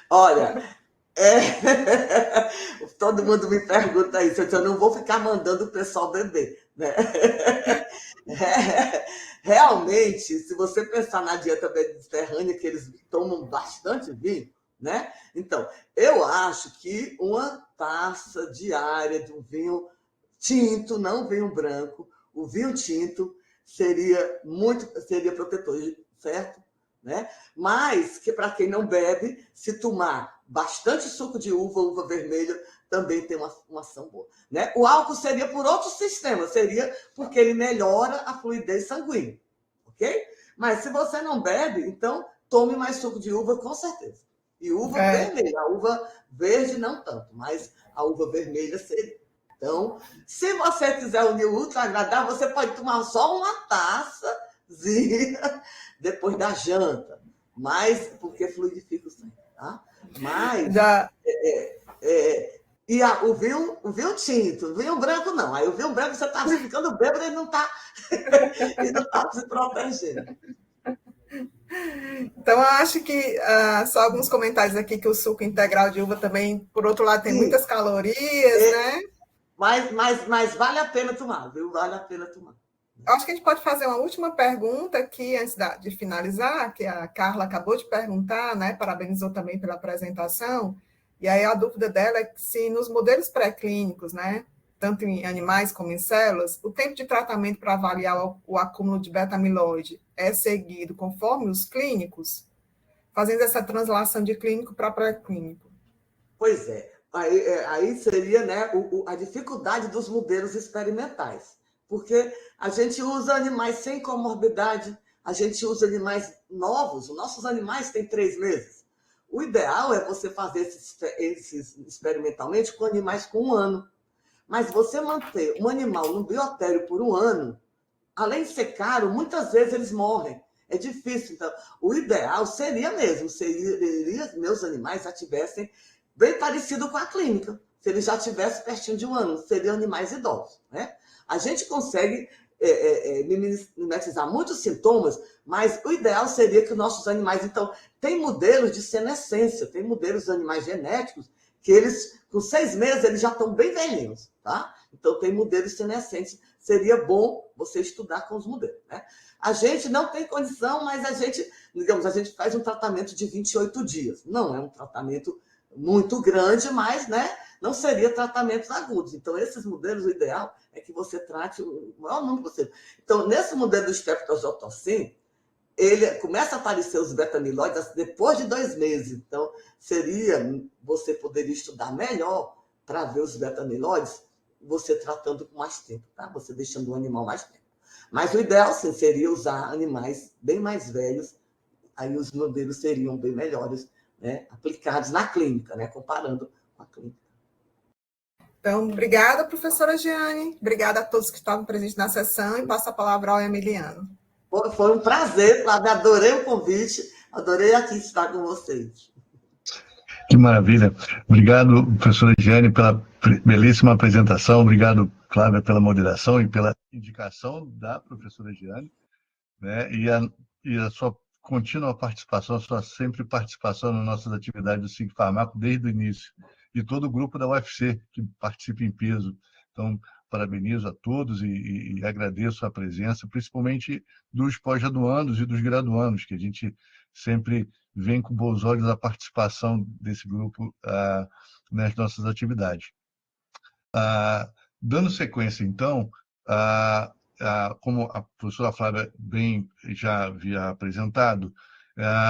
Olha, todo mundo me pergunta isso, eu não vou ficar mandando o pessoal beber, né? Realmente, se você pensar na dieta mediterrânea, que eles tomam bastante vinho, né? Então, eu acho que uma taça diária de um vinho tinto, não vinho branco. O vinho tinto seria protetor, certo? Né? Mas que para quem não bebe, se tomar bastante suco de uva vermelha, também tem uma ação boa. Né? O álcool seria por outro sistema, seria porque ele melhora a fluidez sanguínea, ok? Mas se você não bebe, então tome mais suco de uva, com certeza. E uva vermelha, a uva verde não tanto, mas a uva vermelha seria. Então, se você quiser unir o útil ao agradável, você pode tomar só uma taçazinha depois da janta, mas porque fluidifica o sangue, tá? Mas o vinho tinto, o vinho branco não. Aí o vinho branco você está ficando bêbado e não está se protegendo. Então, eu acho que só alguns comentários aqui que o suco integral de uva também, por outro lado, tem muitas calorias, né? Mas vale a pena tomar, viu? Vale a pena tomar. Eu acho que a gente pode fazer uma última pergunta aqui, antes de finalizar, que a Carla acabou de perguntar, né? Parabenizou também pela apresentação. E aí a dúvida dela é se nos modelos pré-clínicos, né? Tanto em animais como em células, o tempo de tratamento para avaliar o acúmulo de beta-amiloide é seguido conforme os clínicos, fazendo essa translação de clínico para pré-clínico. Pois é. Aí seria, né, a dificuldade dos modelos experimentais. Porque a gente usa animais sem comorbidade, a gente usa animais novos, os nossos animais têm 3 meses. O ideal é você fazer esses experimentalmente com animais com 1 ano. Mas você manter um animal no biotério por 1 ano, além de ser caro, muitas vezes eles morrem. É difícil. Então, o ideal seria meus animais já tivessem bem parecido com a clínica. Se eles já tivessem pertinho de 1 ano, seriam animais idosos, né? A gente consegue mimetizar muitos sintomas, mas o ideal seria que nossos animais... Então, tem modelos de senescência, tem modelos de animais genéticos que eles, com 6 meses, eles já estão bem velhinhos, tá? Então, tem modelos senescentes. Seria bom você estudar com os modelos, né? A gente não tem condição, mas a gente faz um tratamento de 28 dias. Não é um tratamento muito grande, mas, né, não seria tratamentos agudos. Então, esses modelos, o ideal é que você trate o maior número possível. Então, nesse modelo do streptozotocin, ele começa a aparecer os beta-amiloides depois de 2 meses. Então, você poderia estudar melhor para ver os beta-amiloides, você tratando com mais tempo, tá? Você deixando o animal mais tempo. Mas o ideal, sim, seria usar animais bem mais velhos, aí os modelos seriam bem melhores, né, aplicados na clínica, né, comparando com a clínica. Então, obrigada, professora Giane. Obrigada a todos que estavam presentes na sessão e passo a palavra ao Emiliano. Foi um prazer, Flávia. Adorei o convite, adorei aqui estar com vocês. Que maravilha. Obrigado, professora Giane, pela belíssima apresentação. Obrigado, Flávia, pela moderação e pela indicação da professora Giane, né? E a sua contínua participação, a sua sempre participação nas nossas atividades do SIG Farmaco desde o início. E todo o grupo da UFC que participa em peso. Então, parabenizo a todos e agradeço a presença, principalmente dos pós-graduandos e dos graduandos, que a gente sempre vem com bons olhos a participação desse grupo nas nossas atividades. Dando sequência, então, como a professora Flávia bem já havia apresentado,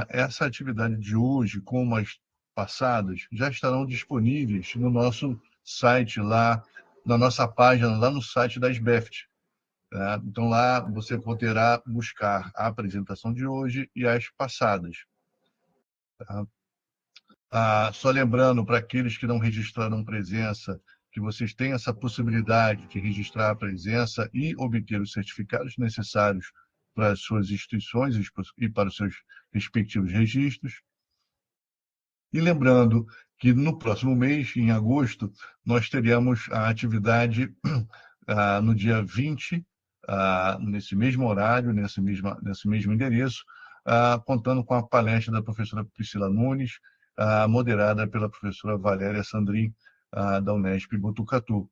essa atividade de hoje, como as passadas, já estarão disponíveis no nosso site, lá na nossa página, lá no site da SBEFT. Então, lá você poderá buscar a apresentação de hoje e as passadas. Só lembrando, para aqueles que não registraram presença, que vocês têm essa possibilidade de registrar a presença e obter os certificados necessários para as suas instituições e para os seus respectivos registros. E lembrando que no próximo mês, em agosto, nós teremos a atividade no dia 20, nesse mesmo horário, nesse mesmo endereço, contando com a palestra da professora Priscila Nunes, moderada pela professora Valéria Sandrin, da Unesp Botucatu,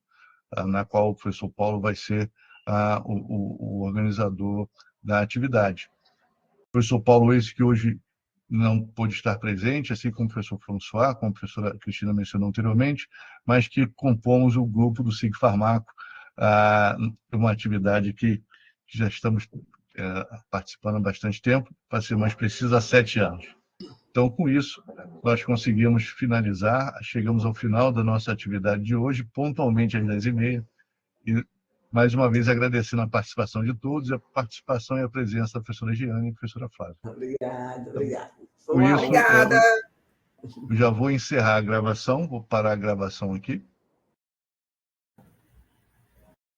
na qual o professor Paulo vai ser o organizador da atividade. O professor Paulo, esse que hoje não pôde estar presente, assim como o professor François, como a professora Cristina mencionou anteriormente, mas que compomos o grupo do SIG Farmaco uma atividade que já estamos participando há bastante tempo, para ser mais preciso, há 7 anos. Então, com isso, nós conseguimos finalizar, chegamos ao final da nossa atividade de hoje, pontualmente às 10h30, e, mais uma vez, agradecendo a participação de todos, a participação e a presença da professora Giane e da professora Flávia. Obrigada. Com isso, Obrigada. eu já vou encerrar a gravação, vou parar a gravação aqui.